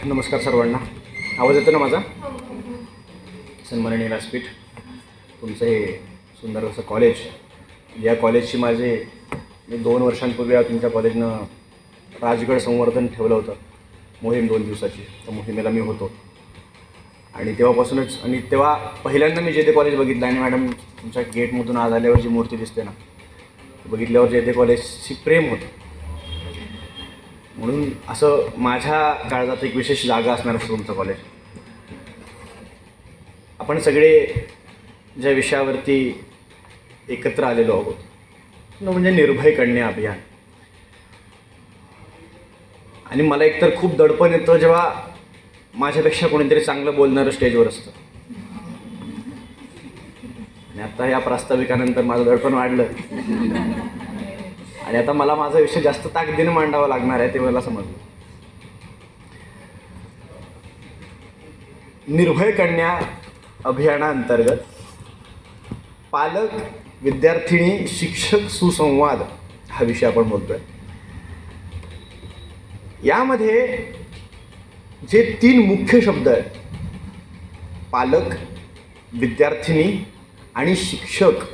नमस्कार सर्वांना. आवाज येतो ना माझा? सन्माननीय व्यासपीठ, तुमचं हे सुंदर असं कॉलेज, या कॉलेजची मी 2 वर्षांपूर्वी तुमच्या कॉलेजनं राजगड संवर्धन ठेवलं होतं, मोहीम 2 दिवसाची. त्या मोहिमेला मी होतो आणि तेव्हा पहिल्यांदा मी जे कॉलेज बघितलं. आणि मॅडम, तुमच्या गेटमधून आज आल्यावर जी मूर्ती दिसते ना, बघितल्यावर जे कॉलेजची प्रेम होतं. म्हणून असं माझ्या काळजात एक विशेष जागा असणार असं तुमचं कॉलेज. आपण सगळे ज्या विषयावरती एकत्र आलेलो आहोत तो म्हणजे निर्भय कन्या अभियान. आणि मला एकतर खूप दडपण येतं जेव्हा माझ्यापेक्षा कोणीतरी चांगलं बोलणारं स्टेजवर असतं. आणि आता या प्रास्ताविकानंतर माझं दडपण वाढलं आणि आता मला माझा विषय जास्त ताकदीने मांडावा लागणार आहे, ते मला समजलं. निर्भय कन्या अभियानाअंतर्गत पालक, विद्यार्थिनी, शिक्षक सुसंवाद हा विषय आपण बोलतोय. यामध्ये जे 3 मुख्य शब्द आहेत, पालक, विद्यार्थिनी आणि शिक्षक,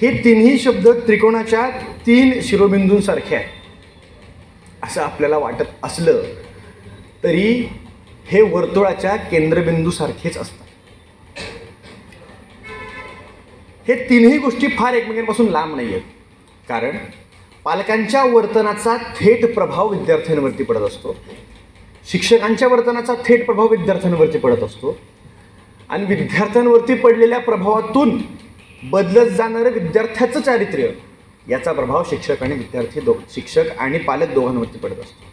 हे तिन्ही शब्द त्रिकोणाच्या 3 शिरोबिंदूंसारखे आहेत असं आपल्याला वाटत असलं तरी हे वर्तुळाच्या केंद्रबिंदूसारखेच असतात. हे तिन्ही गोष्टी फार एकमेकांपासून लांब नाही आहेत, कारण पालकांच्या वर्तनाचा थेट प्रभाव विद्यार्थ्यांवरती पडत असतो, शिक्षकांच्या वर्तनाचा थेट प्रभाव विद्यार्थ्यांवरती पडत असतो, आणि विद्यार्थ्यांवरती पडलेल्या प्रभावातून बदलत जाणारं विद्यार्थ्याचं चारित्र्य याचा प्रभाव शिक्षक आणि पालक दोघांवरती पडत असतो.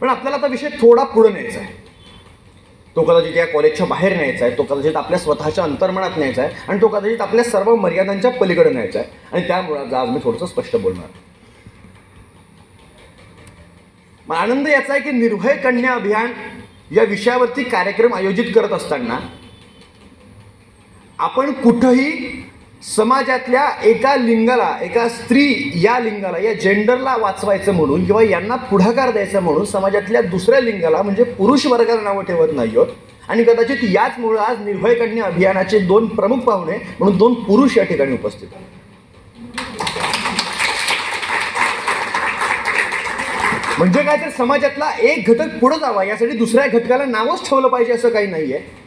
पण आपल्याला आता विषय थोडा पुढे न्यायचा आहे. तो कदाचित या कॉलेजच्या बाहेर न्यायचा आहे, तो कदाचित आपल्या स्वतःच्या अंतर्मनात न्यायचा आहे, आणि तो कदाचित आपल्या सर्व मर्यादांच्या पलीकडे न्यायचा आहे. आणि त्यामुळे आज मी थोडंसं स्पष्ट बोलणार. मला आनंद याचा आहे की निर्भय कन्या अभियान या विषयावरती कार्यक्रम आयोजित करत असताना आपण कुठंही समाजातल्या एका लिंगाला, एका स्त्री या लिंगाला, या जेंडरला वाचवायचं म्हणून किंवा यांना पुढाकार द्यायचा म्हणून समाजातल्या दुसऱ्या लिंगाला म्हणजे पुरुष वर्गाला नावं ठेवत नाही आहोत. आणि कदाचित याचमुळे आज निर्भय कन्या अभियानाचे 2 प्रमुख पाहुणे म्हणून 2 पुरुष या ठिकाणी उपस्थित आहेत. म्हणजे काय, तर समाजातला एक घटक पुढे जावा यासाठी दुसऱ्या घटकाला नावच ठेवलं पाहिजे असं काही नाही आहे.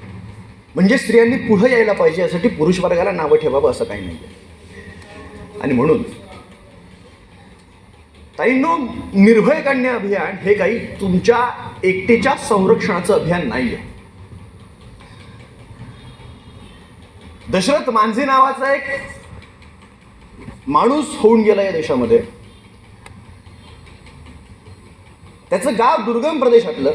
म्हणजे स्त्रियांनी पुढे यायला पाहिजे यासाठी पुरुष वर्गाला नावं ठेवावं असं काही नाही आहे. आणि म्हणून ताईंनो, निर्भय कन्या अभियान हे काही तुमच्या एकटीच्या संरक्षणाचं अभियान नाही आहे. दशरथ मांझी नावाचा एक माणूस होऊन गेला या देशामध्ये. त्याचं गाव दुर्गम प्रदेशातलं,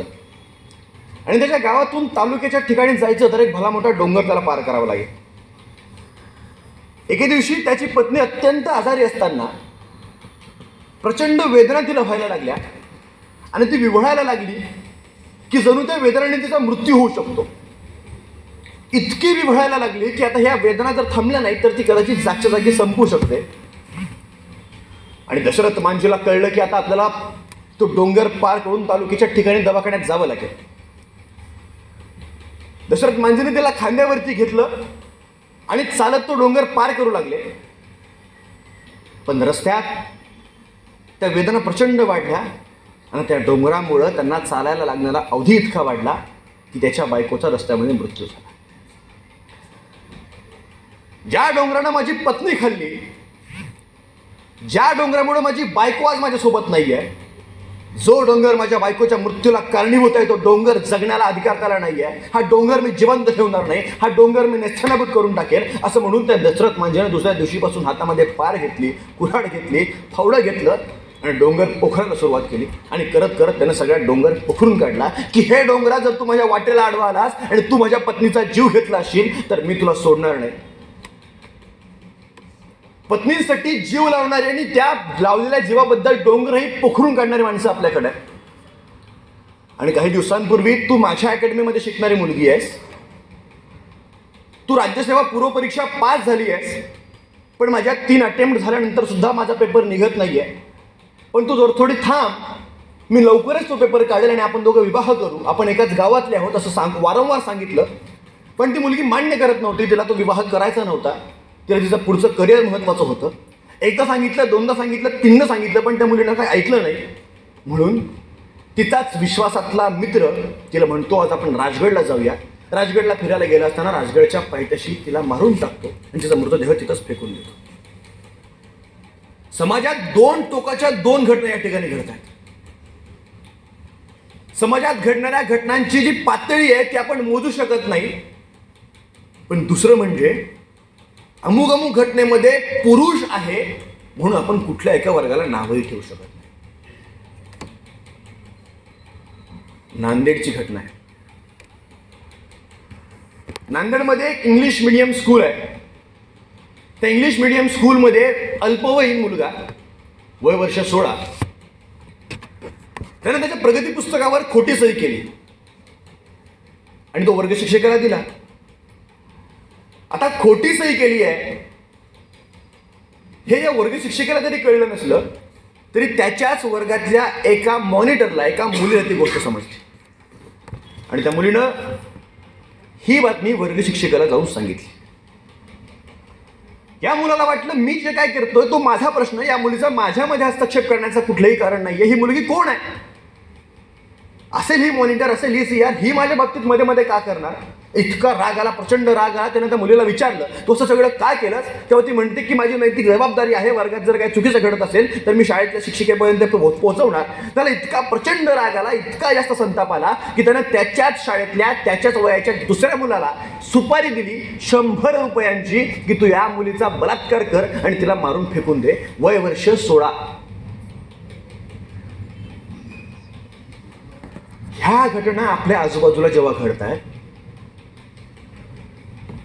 आणि त्याच्या गावातून तालुक्याच्या ठिकाणी जायचं तर एक भला मोठा डोंगर त्याला पार करावा लागेल. एके दिवशी त्याची पत्नी अत्यंत आजारी असताना प्रचंड वेदना तिला व्हायला लागल्या आणि ती विव्हळायला लागली की जणू त्या वेदनाने तिचा मृत्यू होऊ शकतो. इतकी विव्हळायला लागली की आता ह्या वेदना जर थांबल्या नाही तर ती कदाचित जागच्या जागी संपू शकते. आणि दशरथ मांझीला कळलं की आता आपल्याला तो डोंगर पार करून तालुक्याच्या ठिकाणी दवाखान्यात जावं लागेल. दशरथ मांझीने त्याला खांद्यावरती घेतलं आणि चालत तो डोंगर पार करू लागले. पण रस्त्यात त्या वेदना प्रचंड वाढल्या आणि त्या डोंगरामुळं त्यांना चालायला लागणारा अवधी इतका वाढला की त्याच्या बायकोचा रस्त्यामध्ये मृत्यू झाला. ज्या डोंगरानं माझी पत्नी खाल्ली, ज्या डोंगरामुळे माझी बायको आज माझ्यासोबत नाही आहे, जो डोंगर माझ्या बायकोच्या मृत्यूला कारणीभूत आहे, तो डोंगर जगण्याला अधिकार त्याला नाही आहे, हा डोंगर मी जिवंत ठेवणार नाही, हा डोंगर मी नेस्तनाबूत करून टाकेल असं म्हणून त्या दशरथ मांझीने दुसऱ्या दिवशीपासून हातामध्ये पार घेतली, कुऱ्हाड घेतली, फावडं घेतलं आणि डोंगर पोखरायला सुरुवात केली. आणि करत करत त्यानं सगळ्या डोंगर पोखरून काढला की हे डोंगरा, जर तू माझ्या वाटेला आडवा आलास आणि तू माझ्या पत्नीचा जीव घेतला असशील तर मी तुला सोडणार नाही. पत्नीसाठी जीव लावणारे आणि त्या लावलेल्या जीवाबद्दल डोंगरही पोखरून काढणारी माणसं आपल्याकडे. आणि काही दिवसांपूर्वी तू माझ्या अकॅडमीमध्ये शिकणारी मुलगी आहेस, तू राज्यसेवा पूर्व परीक्षा पास झाली आहेस, पण माझ्या 3 अटेम्प्ट झाल्यानंतर सुद्धा माझा पेपर निघत नाही आहे. पण तू जर थोडी थांब, मी लवकरच तो पेपर काढेल आणि आपण दोघं विवाह करू, आपण एकाच गावातले आहोत असं वारंवार सांगितलं. पण ती मुलगी मान्य करत नव्हती. तिला तो विवाह करायचा नव्हता. तिला तिचं पुढचं करिअर महत्त्वाचं होतं. एकदा सांगितलं, दोनदा सांगितलं, तीनदा सांगितलं, पण त्या मुलीनं काही ऐकलं नाही. म्हणून तिचाच विश्वासातला मित्र तिला म्हणतो, आज आपण राजगडला जाऊया. राजगडला फिरायला गेला असताना राजगडच्या पायथ्याशी तिला मारून टाकतो आणि तिचा मृतदेह तिथंच फेकून देतो. समाजात दोन टोकाच्या दोन घटना या ठिकाणी घडत आहेत. समाजात घडणाऱ्या घटनांची जी पातळी आहे ती आपण मोजू शकत नाही. पण दुसरं म्हणजे अमुक अमुक घटनेमध्ये पुरुष आहे म्हणून आपण कुठल्या एका वर्गाला नावही ठेवू शकत नाही. नांदेडची घटना आहे. नांदेडमध्ये एक इंग्लिश मीडियम स्कूल आहे. त्या इंग्लिश मीडियम स्कूलमध्ये अल्पवयीन मुलगा, वय वर्ष 16, त्याने त्याच्या प्रगती पुस्तकावर खोटी सही केली आणि तो वर्ग शिक्षकाला दिला. आता खोटी सही केली आहे हे या वर्ग शिक्षकाला जरी कळलं नसलं तरी त्याच्याच वर्गातल्या एका मॉनिटरला, एका मुलीला ती गोष्ट समजली आणि त्या मुलीनं ही बातमी वर्ग शिक्षकाला जाऊन सांगितली. या मुलाला वाटलं मी जे काय करतोय तो माझा प्रश्न, या मुलीचा माझ्यामध्ये हस्तक्षेप करण्याचं कुठलंही कारण नाहीये. ही मुलगी कोण आहे? असेल ही मॉनिटर, असेल ही सीआर, ही माझ्या बाबतीत मध्ये मध्ये का करणार? इतका राग आला, प्रचंड राग आला. त्यानं त्या मुलीला विचारलं, तू असं सगळं काय केलंस? तेव्हा ती म्हणते की माझी नैतिक जबाबदारी आहे, वर्गात जर काही चुकीचं घडत असेल तर मी शाळेतल्या शिक्षिकेपर्यंत पोहोचवणार. त्याला इतका प्रचंड राग आला, इतका जास्त संताप आला की त्यानं त्याच्याच शाळेतल्या त्याच्याच वयाच्या दुसऱ्या मुलाला सुपारी दिली 100 रुपयांची की तू या मुलीचा बलात्कार कर आणि तिला मारून फेकून दे. वय वर्ष 16. ह्या घटना आपल्या आजूबाजूला जेव्हा घडत आहेत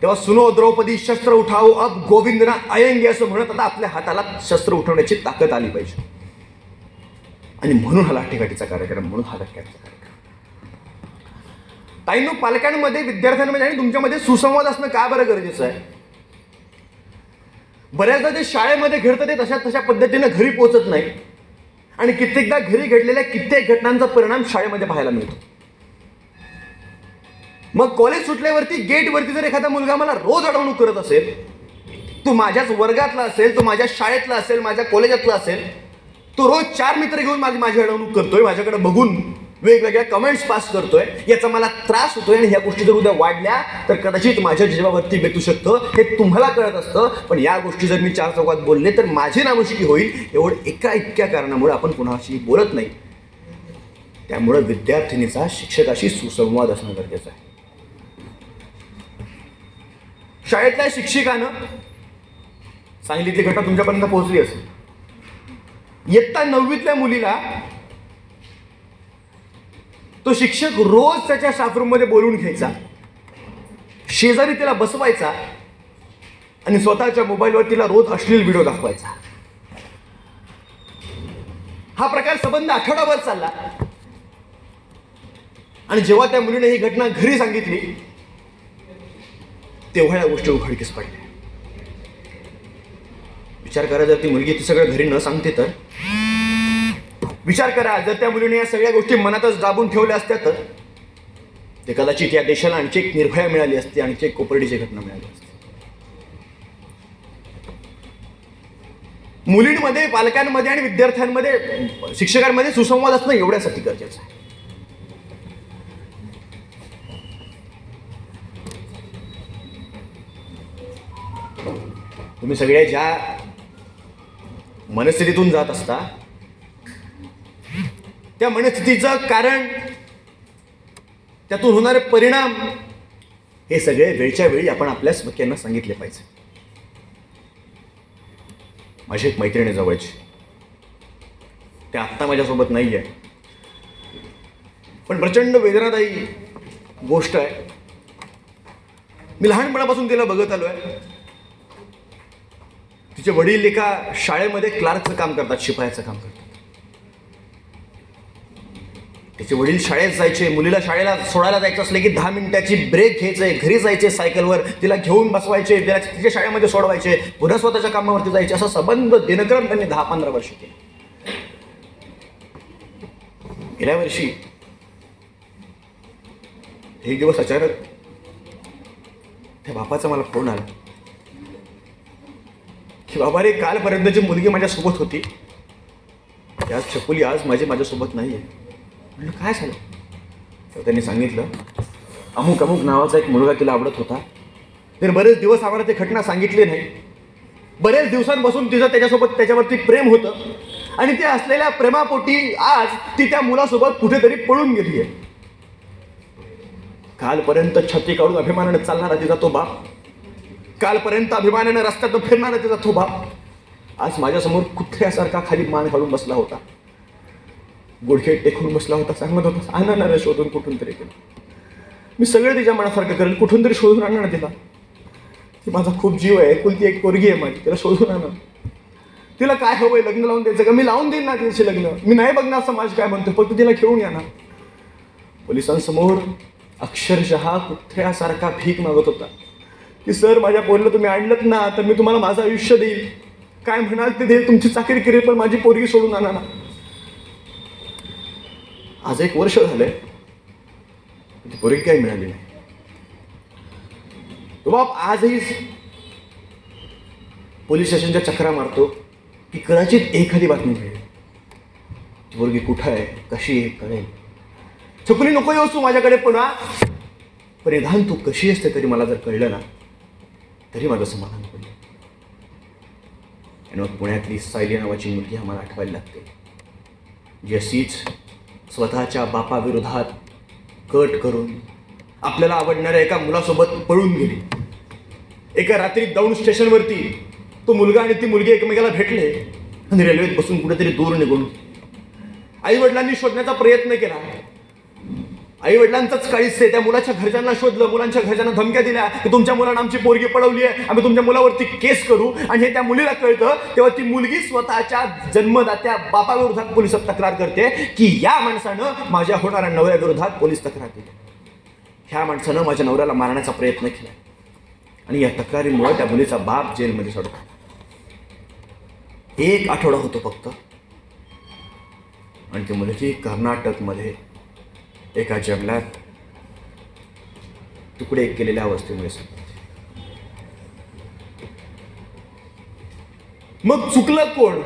तेव्हा सुनो द्रौपदी शस्त्र उठाओ अब गोविंदना आएंगे असं म्हणत आता आपल्या हाताला शस्त्र उठवण्याची ताकद आली पाहिजे. आणि म्हणून हा लाठीकाठीचा कार्यक्रम, म्हणून हा धक्क्याचा कार्यक्रम. ताईंनो, पालकांमध्ये, विद्यार्थ्यांमध्ये आणि तुमच्यामध्ये सुसंवाद असणं का बरं गरजेचं आहे? बऱ्याचदा जे शाळेमध्ये घडतं ते तशा पद्धतीनं घरी पोहोचत नाही आणि कित्येकदा घरी घडलेल्या कित्येक घटनांचा परिणाम शाळेमध्ये पाहायला मिळतो. मग कॉलेज सुटल्यावरती गेटवरती जर एखादा मुलगा मला रोज अडवणूक करत असेल, तो माझ्याच वर्गातला असेल, तो माझ्या शाळेतला असेल, माझ्या कॉलेजातला असेल, तो रोज 4 मित्र घेऊन माझी अडवणूक करतोय, माझ्याकडे बघून वेगवेगळ्या कमेंट्स पास करतोय, याचा मला त्रास होतोय आणि ह्या गोष्टी जर उद्या वाढल्या तर कदाचित माझ्या जीवावरती बेतू शकतं, हे तुम्हाला कळत असतं. पण या गोष्टी जर मी 4 चौकात बोलले तर माझी नामुष्की होईल. एवढं एका इतक्या कारणामुळे आपण कुणाशी बोलत नाही. त्यामुळे विद्यार्थिनीचा शिक्षकाशी सुसंवाद असणं गरजेचं आहे. शाळेतल्या शिक्षिकानं सांगितली घटना तुमच्यापर्यंत पोहोचली असेल. इयत्ता 9वीतल्या मुलीला तो शिक्षक रोज त्याच्या स्टाफरूममध्ये बोलवून घ्यायचा, शेजारी तिला बसवायचा आणि स्वतःच्या मोबाईलवर तिला रोज अश्लील व्हिडिओ दाखवायचा. हा प्रकार संबंध आठवडाभर चालला आणि जेव्हा त्या मुलीने ही घटना घरी सांगितली तेव्हा या गोष्टी उघडकीस पडल्या. विचार करा, जर ती मुलगी ती सगळं घरी न सांगते तर? विचार करा, जर त्या मुलीने या सगळ्या गोष्टी मनातच दाबून ठेवल्या असत्या तर ते कदाचित या देशाला आणखी एक निर्भया मिळाली असती, आणखी एक कोपर्डीची घटना मिळाली असती. मुलींमध्ये, पालकांमध्ये आणि विद्यार्थ्यांमध्ये, शिक्षकांमध्ये सुसंवाद असणं एवढ्यासाठी गरजेचं आहे. तुम्ही सगळे ज्या मनस्थितीतून जात असता त्या मनस्थितीचं कारण, त्यातून होणारे परिणाम हे सगळे वेळच्या वेळी आपण आपल्या स्मक्यांना सांगितले पाहिजे. माझी एक मैत्रीण आहे जवळची, ते आत्ता माझ्यासोबत नाही आहे, पण प्रचंड वेदनादायी गोष्ट आहे. मी लहानपणापासून तिला बघत आलो आहे. तिचे वडील एका शाळेमध्ये क्लार्कचं काम करतात, शिपायाचं काम करतात. तिचे वडील शाळेत जायचे, मुलीला शाळेला सोडायला जायचं असले की 10 मिनिटाची ब्रेक घ्यायचे, घरी जायचे सायकलवर, तिला घेऊन बसवायचे, तिच्या शाळेमध्ये सोडवायचे, पुन्हा स्वतःच्या कामावरती जायचे. असा संबंध दिनक्रम त्यांनी 10-15 वर्ष केले. गेल्या वर्षी एक दिवस अचानक त्या बापाचा मला फोन आला की बाबा रे, कालपर्यंतची मुलगी माझ्यासोबत होती, त्याच छकुली आज माझ्यासोबत नाही आहे. म्हणलं काय झालं? तर त्यांनी सांगितलं अमुक अमुक नावाचा एक मुलगा तिला आवडत होता. तर बरेच दिवस आम्हाला ते घटना सांगितली नाही. बरेच दिवसांपासून तिचं त्याच्यावरती प्रेम होतं आणि ते असलेल्या प्रेमापोटी आज ती त्या मुलासोबत कुठेतरी पळून गेली आहे. कालपर्यंत छत्री काढून अभिमानाने चालणारा तिचा तो बाप, कालपर्यंत अभिमानाने रस्त्यात फिरणारा तिचा तो बाप, आज माझ्यासमोर कुत्र्यासारखा खाली मान घालून बसला होता, गुडघे टेकून बसला होता, सांगत होता आणणार शोधून कुठून तरी केलं. मी सगळे तिच्या मनासारखं करेल, कुठून तरी शोधून आणणार तिला. ती माझा खूप जीव आहे, एकुलती एक पोरगी आहे माझी, तिला शोधून आणणार. तिला काय हवंय, लग्न लावून द्यायचं का? मी लावून देईन ना तिचे लग्न, मी नाही बघणार समाज काय म्हणतो, फक्त तिला घेऊन या ना. पोलिसांसमोर अक्षरशः कुत्र्यासारखा भीक मागत होता की सर, माझ्या पोरीला तुम्ही आणलत ना तर मी तुम्हाला माझं आयुष्य देईल, काय म्हणाल ते देईल, तुमची चाकरी करेल, पण माझी पोरगी सोडून आणा ना. आज 1 वर्ष झालंय, ती पोरगी काही मिळाली नाही. तो बाप आजही पोलीस स्टेशनच्या चक्रा मारतो की कदाचित एखादी बातमी मिळेल, ती पोरगी कुठं आहे, कशी आहे कळेल. छकुली नको येऊस तू माझ्याकडे, पुन्हा परिधान तू कशी असते तरी मला जर कळलं ना तरी माझं समाधान होईल. आणि मग पुण्यातली सायली नावाची मुलगी आम्हाला आठवायला लागते, जी अशीच स्वतःच्या बापाविरोधात कट करून आपल्याला आवडणाऱ्या एका मुलासोबत पळून गेली. एका रात्री दौंड स्टेशनवरती तो मुलगा आणि ती मुलगी एकमेकाला भेटले आणि रेल्वेत बसून कुठेतरी दूर निघून. आई वडिलांनी शोधण्याचा प्रयत्न केला, आई वडिलांचाच काळीच आहे. त्या मुलाच्या घरच्यांना शोधलं, मुलांच्या घरच्यांना धमक्या दिल्या की तुमच्या मुलानं आमची पोरगी पळवली आहे, आम्ही तुमच्या मुलावरती केस करू. आणि हे त्या मुलीला कळतं तेव्हा ती मुलगी स्वतःच्या जन्मदात्या बापाविरोधात पोलिसात तक्रार करते की या माणसानं माझ्या होणाऱ्या नवऱ्याविरोधात पोलीस तक्रार केली, ह्या माणसानं माझ्या नवऱ्याला मारण्याचा प्रयत्न केला. आणि या तक्रारीमुळे त्या मुलीचा बाप जेलमध्ये सोडतो. 1 आठवडा होतो फक्त आणि ती मुलगी कर्नाटकमध्ये एका जंगलात तुकडे केलेल्या अवस्थेमुळे सापडते. मग चुकलं कोण?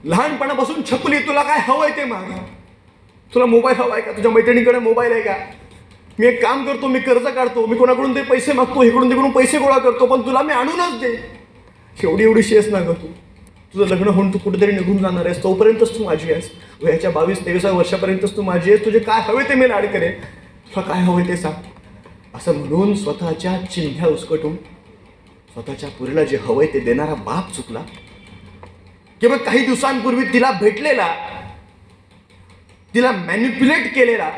लहानपणापासून छकुली तुला काय हवंय ते माग. तुला मोबाईल हवाय का? तुझ्या मैत्रिणीकडे मोबाईल आहे का? मी एक काम करतो, मी कर्ज काढतो, मी कोणाकडून ते पैसे मागतो, इकडून तिकडून पैसे गोळा करतो, पण तुला मी आणूनच दे. एवढी शेस ना ग तू. तुझं लग्न होऊन तू कुठेतरी निघून जाणार आहेस, तोपर्यंतच तू माझी आहेस. वयाच्या 22-23 वर्षापर्यंतच तू माझी आहेस. तुझे काय हवे ते मी लाड करेन, तुला काय हवंय ते सांग. असं म्हणून स्वतःच्या चिंध्या उसकटून स्वतःच्या पुरीला जे हवंय ते देणारा बाप चुकला. किंवा काही दिवसांपूर्वी तिला भेटलेला, तिला मॅनिप्युलेट केलेला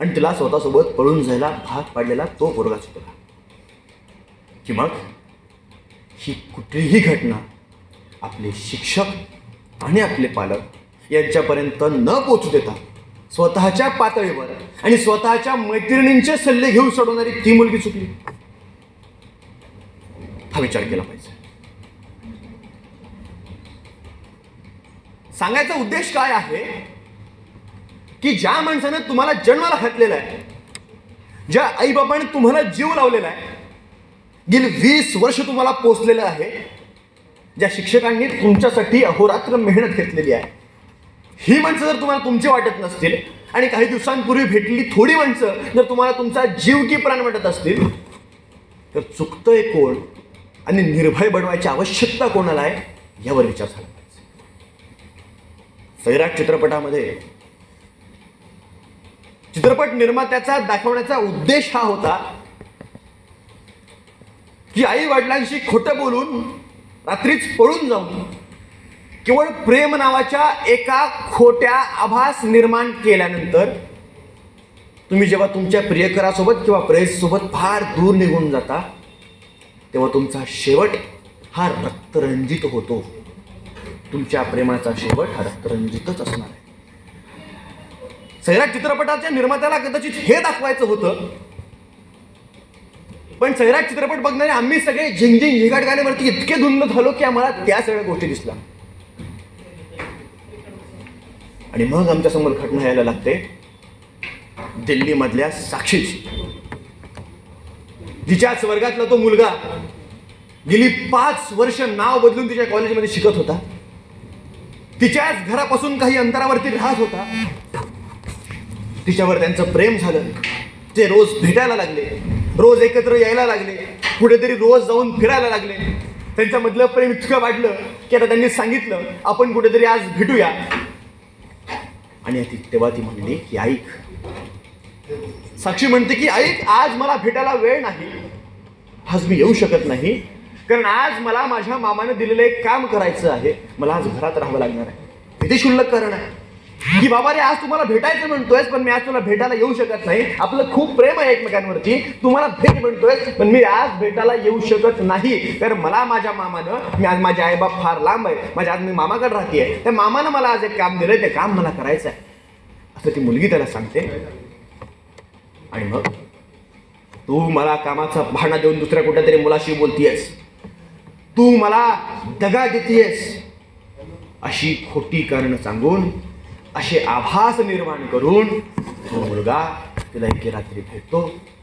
आणि तिला स्वतःसोबत पळून जायला भाग पाडलेला तो पोरगा चुकला. की मग ही कुठलीही घटना आपले शिक्षक आणि आपले पालक यांच्यापर्यंत न पोचू देता स्वतःच्या पातळीवर आणि स्वतःच्या मैत्रिणींचे सल्ले घेऊन सोडवणारी ती मुलगी चुकली. हा विचार केला पाहिजे. सांगायचा उद्देश काय आहे की ज्या माणसानं तुम्हाला जन्माला घातलेला आहे, ज्या आईबापाने तुम्हाला जीव लावलेला आहे, गेली 20 वर्ष तुम्हाला पोचलेलं आहे, ज्या शिक्षकांनी तुमच्यासाठी अहोरात्र मेहनत घेतलेली आहे, ही माणसं जर तुम्हाला तुमचे वाटत नसतील आणि काही दिवसांपूर्वी भेटलेली थोडी माणसं जर तुम्हाला तुमचा जीव की प्राण वाटत असतील, तर चुकतंय कोण आणि निर्भय बनवायची आवश्यकता कोणाला आहे यावर विचार झाला पाहिजे. सैराट चित्रपटामध्ये चित्रपट निर्मात्याचा दाखवण्याचा उद्देश हा होता की आई वडिलांशी खोटं बोलून रात्रीच पळून जाऊन केवळ प्रेम नावाच्या एका खोट्या आभास निर्माण केल्यानंतर तुम्ही जेव्हा तुमच्या प्रियकरासोबत किंवा प्रेयसीसोबत फार दूर निघून जाता तेव्हा तुमचा शेवट हा रक्तरंजित होतो. तुमच्या प्रेमाचा शेवट हा रक्तरंजितच असणार आहे. सैराट चित्रपटाच्या निर्मात्याला कदाचित हे दाखवायचं होतं, पण सैराट चित्रपट बघणारे आम्ही सगळे झिंगझिंग झिगाट गाण्यावरती इतके धुंद झालो की आम्हाला त्या सगळ्या गोष्टी दिसल्या. आणि मग आमच्यासमोर घटना यायला लागते दिल्लीमधल्या साक्षीची, जिच्याच वर्गातला तो मुलगा गेली 5 वर्ष नाव बदलून तिच्या कॉलेजमध्ये शिकत होता, तिच्याच घरापासून काही अंतरावरती राहत होता. तिच्यावर त्यांचं प्रेम झालं. ते रोज भेटायला लागले, रोज एकत्र यायला लागले, कुठेतरी रोज जाऊन फिरायला लागले. त्यांच्यामधलं प्रेम इतकं वाढलं की आता त्यांनी सांगितलं आपण कुठेतरी आज भेटूया. आणि तेव्हा ती म्हणली की ऐक, साक्षी म्हणते की ऐक, आज मला भेटायला वेळ नाही, आज मी येऊ शकत नाही, कारण आज मला माझ्या मामाने दिलेलं एक काम करायचं आहे, मला आज घरात राहावं लागणार आहे. किती क्षुल्लक कारण आहे की बाबा रे, आज तुम्हाला भेटायचं म्हणतोयस पण मी आज तुला भेटायला येऊ शकत नाही. आपलं खूप प्रेम आहे एकमेकांवरती, तुम्हाला भेट म्हणतोयस पण मी आज भेटायला येऊ शकत नाही, कारण मला माझ्या मामानं, मी आज माझे आईबाप फार लांब आहे, माझ्या आज मी मामाकडे राहतेय, त्या मामानं मला आज एक काम दिलंय, ते काम मला करायचं आहे असं ती मुलगी त्याला सांगते. आणि मग तू मला कामाचा बहाणा देऊन दुसऱ्या कुठल्या तरी मुलाशी बोलतीयस, तू मला दगा देतीयस, अशी खोटी कारण सांगून, असे आभास निर्माण करून तो मुलगा तिला एके रात्री भेटतो,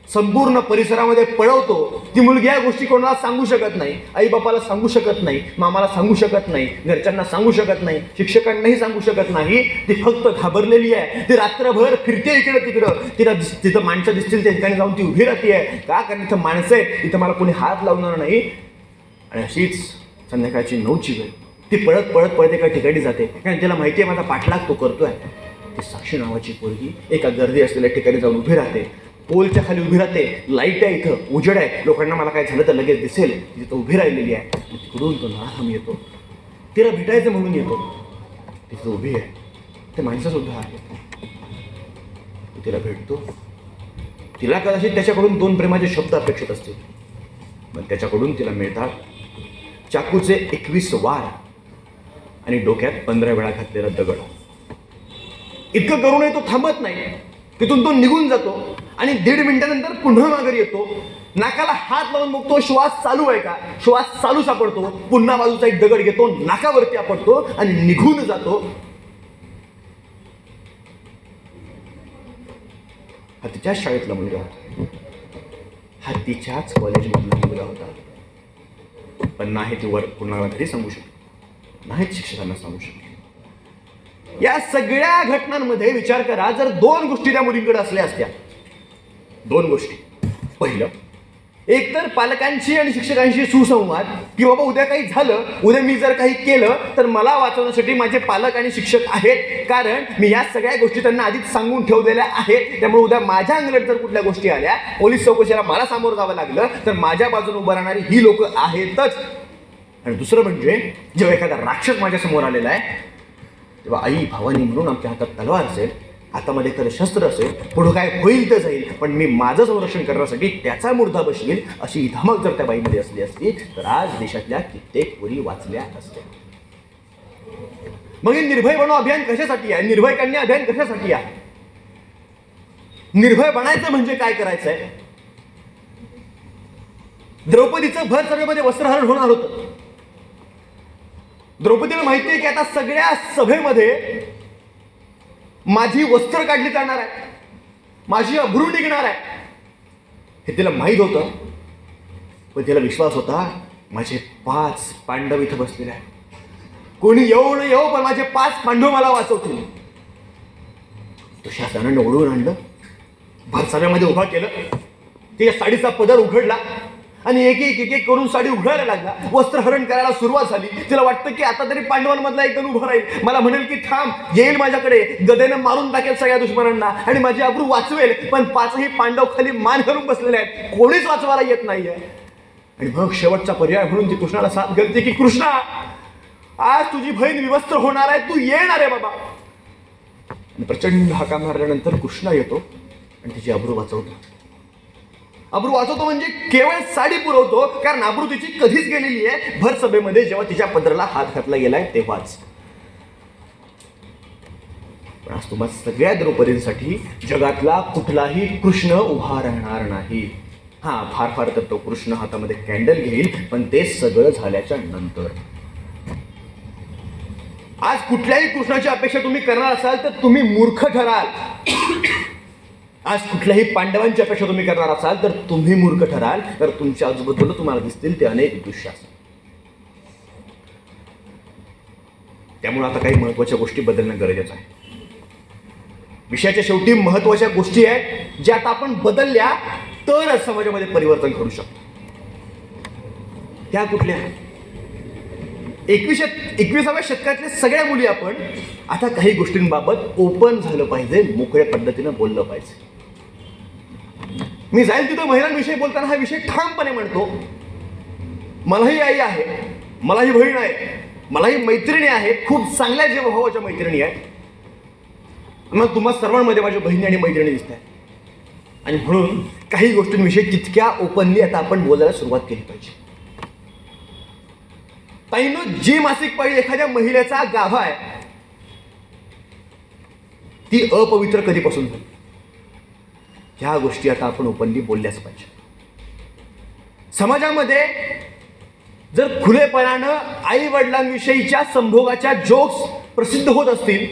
संपूर्ण परिसरामध्ये पळवतो. ती मुलगी या गोष्टी कोणाला सांगू शकत नाही, आई बापाला सांगू शकत नाही, मामाला सांगू शकत नाही, घरच्यांना सांगू शकत नाही, शिक्षकांनाही सांगू शकत नाही. ती फक्त घाबरलेली आहे. ती रात्रभर फिरते इकडे तिकडं, तिला तिथं माणसं दिसतील त्या ठिकाणी जाऊन ती उभी राहते आहे. का? कारण इथं माणसं आहेत, इथं मला कोणी हात लावणार नाही. आणि अशीच संध्याकाळची 9ची वेळ, ती पळत पळत पळत एका ठिकाणी जाते, कारण तिला माहिती आहे माझा पाठलाग तो करतोय. ती साक्षी नावाची पोरगी एका गर्दी असलेल्या ठिकाणी जाऊन उभी राहते, पोलच्या खाली उभी राहते. लाईट आहे, इथं उजेड आहे, लोकांना मला काय झालं तर लगेच दिसेल. तिथं उभी राहिलेली आहे. तिकडून तो नराधम येतो, तिला भेटायचं म्हणून येतो. तिथं उभी आहे, ते माणसं सुद्धा आहे. तिला भेटतो. तिला कदाचित त्याच्याकडून 2 प्रेमाचे शब्द अपेक्षित असतील, पण त्याच्याकडून तिला मिळतात चाकूचे 21 वार आणि डोक्यात 15 वेळा घातलेला दगड. इतकं करूनही तो थांबत नाही. तिथून तो निघून जातो आणि 1.5 मिनिटानंतर पुन्हा माघारी येतो. नाकाला हात लावून बघतो श्वास चालू आहे का, श्वास चालू सापडतो. पुन्हा बाजूचा एक दगड घेतो, नाकावरती आपटतो आणि निघून जातो. हा तिच्याच शाळेतला मुलगा होता, हा तिच्याच कॉलेजमधला मुलगा होता. पण नाही ती वर कुणाला तरी सांगू शकतो, नाहीच शिक्षकांना सांगू शकतो. या सगळ्या घटनांमध्ये विचार करा, जर 2 गोष्टी त्या मुलींकडे असल्या असत्या, 2 गोष्टी. पहिलं, एकतर पालकांशी आणि शिक्षकांशी सुसंवाद, की बाबा उद्या काही झालं, उद्या मी जर काही केलं तर मला वाचवण्यासाठी माझे पालक आणि शिक्षक आहेत, कारण मी या सगळ्या गोष्टी त्यांना आधीच सांगून ठेवलेल्या आहेत. त्यामुळे उद्या माझ्या अंगलट जर कुठल्या गोष्टी आल्या, पोलीस चौकशीला मला सामोरं जावं लागलं तर माझ्या बाजूने उभं राहणारी ही लोक आहेतच. आणि दुसरं म्हणजे, जेव्हा एखादा राक्षस माझ्या समोर आलेला आहे तेव्हा आई भवानी म्हणून आमच्या हातात तलवार असेल, हातामध्ये एखादं शस्त्र असेल, पुढं काय होईल तर जाईल, पण मी माझं संरक्षण करण्यासाठी त्याचा मुर्दा बसवेल, अशी धमक जर त्या बाईमध्ये असली असती तर आज देशातल्या कित्येक पोरी वाचल्या असत्या. मग हे निर्भय बनो अभियान कशासाठी आहे, निर्भय कन्या अभियान कशासाठी आहे? निर्भय बनायचं म्हणजे काय करायचंय? द्रौपदीचं भर सभेमध्ये वस्त्रहरण होणार होतं. द्रौपदीला माहिती आहे की आता सगळ्या सभेमध्ये माझी वस्त्र काढली जाणार आहे, माझी अब्रू निघणार आहे, हे तिला माहीत होतं. पण तिला विश्वास होता माझे 5 पांडव इथं बसलेले आहेत, कोणी येऊ न येऊ पण माझे 5 पांडव मला वाचवतील. तो शासनानं ओढून आणलं, भरसाव्यामध्ये उभा केलं, तिच्या साडीचा पदर उघडला आणि एक एक करून साडी उघडायला लागला. वस्त्रहरण करायला सुरुवात झाली. तिला वाटतं की आता तरी पांडवांमधला एक जण उभं राहील, मला म्हणेल की थांब, येईल माझ्याकडे, गदेनं मारून टाकेल सगळ्या दुश्मनांना आणि माझी अब्रू वाचवेल. पण 5ही पांडव खाली मान घालून बसलेले आहेत, कोणीच वाचवायला येत नाहीये. आणि मग शेवटचा पर्याय म्हणून ती कृष्णाला साथ घालते की कृष्णा, आज तुझी बहीण विवस्त्र होणार आहे, तू येणार आहे बाबा. आणि प्रचंड हाका मारल्यानंतर कृष्णा येतो आणि तिची अब्रू वाचवतो. अब्रू वाचवतो म्हणजे केवळ साडी पुरवतो, कारण अब्रू तिची कधीच गेलेली आहे भर सभेमध्ये, जेव्हा तिच्या पदराला हात घातला गेलाय तेव्हाच. पण आज तुम्हा सगळ्या द्रौपदींसाठी जगातला कुठलाही कृष्ण उभा राहणार नाही. हा, फार फार तर तो कृष्ण हातामध्ये कॅन्डल घेईल, पण ते सगळं झाल्याच्या नंतर. आज कुठल्याही कृष्णाची अपेक्षा तुम्ही करणार असाल तर तुम्ही मूर्ख ठराल. आज कुठल्याही पांडवांची अपेक्षा तुम्ही करणार असाल तर तुम्ही मूर्ख ठराल. तर तुमच्या आजूबाजूला तुम्हाला दिसतील ते अनेक दृश्य असतात. त्यामुळे आता काही महत्वाच्या गोष्टी बदलणं गरजेचं आहे. विषयाच्या शेवटी महत्वाच्या गोष्टी आहेत ज्या आता आपण बदलल्या तरच समाजामध्ये परिवर्तन करू शकतो. त्या कुठल्या? 21व्या शतकातल्या सगळ्या मुली आपण आता काही गोष्टींबाबत ओपन झालं पाहिजे, मोकळ्या पद्धतीनं बोललं पाहिजे. मी जाईल तिथं महिलांविषयी बोलताना हा विषय ठामपणे म्हणतो. मलाही आई आहे, मलाही बहीण आहे, मलाही मैत्रिणी आहेत, खूप चांगल्या जीवभावाच्या मैत्रिणी आहेत. मग तुम्हा सर्वांमध्ये माझ्या बहिणी आणि मैत्रिणी दिसत आहेत. आणि म्हणून काही गोष्टींविषयी तितक्या ओपनली आता आपण बोलायला सुरुवात केली पाहिजे. ताईंनो, जी मासिक पाळी एखाद्या महिलेचा गाभा आहे ती अपवित्र कधीपासून झाली, ह्या गोष्टी आता आपण ओपनली बोलल्याच पाहिजे. समाजामध्ये जर खुलेपणानं आई वडिलांविषयीच्या संभोगाच्या जोक्स प्रसिद्ध होत असतील,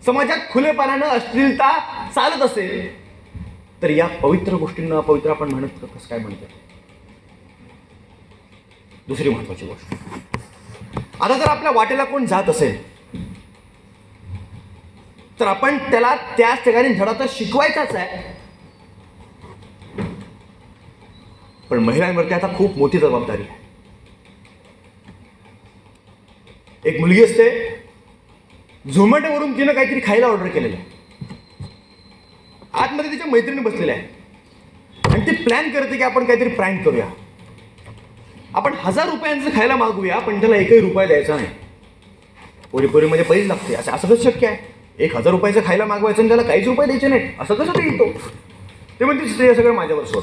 समाजात खुलेपणानं अश्लीलता चालत असेल, तर या पवित्र गोष्टींना अपवित्र आपण म्हणत कसं काय म्हणतो? दुसरी महत्वाची गोष्ट, आता जर आपल्या वाटेला कोण जात असेल तर आपण त्याला त्याच ठिकाणी धडा तर शिकवायचाच आहे. पण महिलांवरती आता खूप मोठी जबाबदारी आहे. एक मुलगी असते, झोमॅटोवरून तिनं काहीतरी खायला ऑर्डर केलेलं आहे. आतमध्ये तिच्या मैत्रिणी बसलेल्या आहे आणि ती प्लॅन करते की आपण काहीतरी प्रँक करूया, आपण 1000 रुपयांचं खायला मागूया, पण त्याला एकही रुपया द्यायचा नाही. पोरीमध्ये पैसे लागते. असं कसं शक्य आहे? 1000 रुपयाचं खायला मागवायचं आणि त्याला काहीच रुपये द्यायचे नाही, असं कसं ते येतो? ते म्हणते ते सगळं माझ्यावर सोड.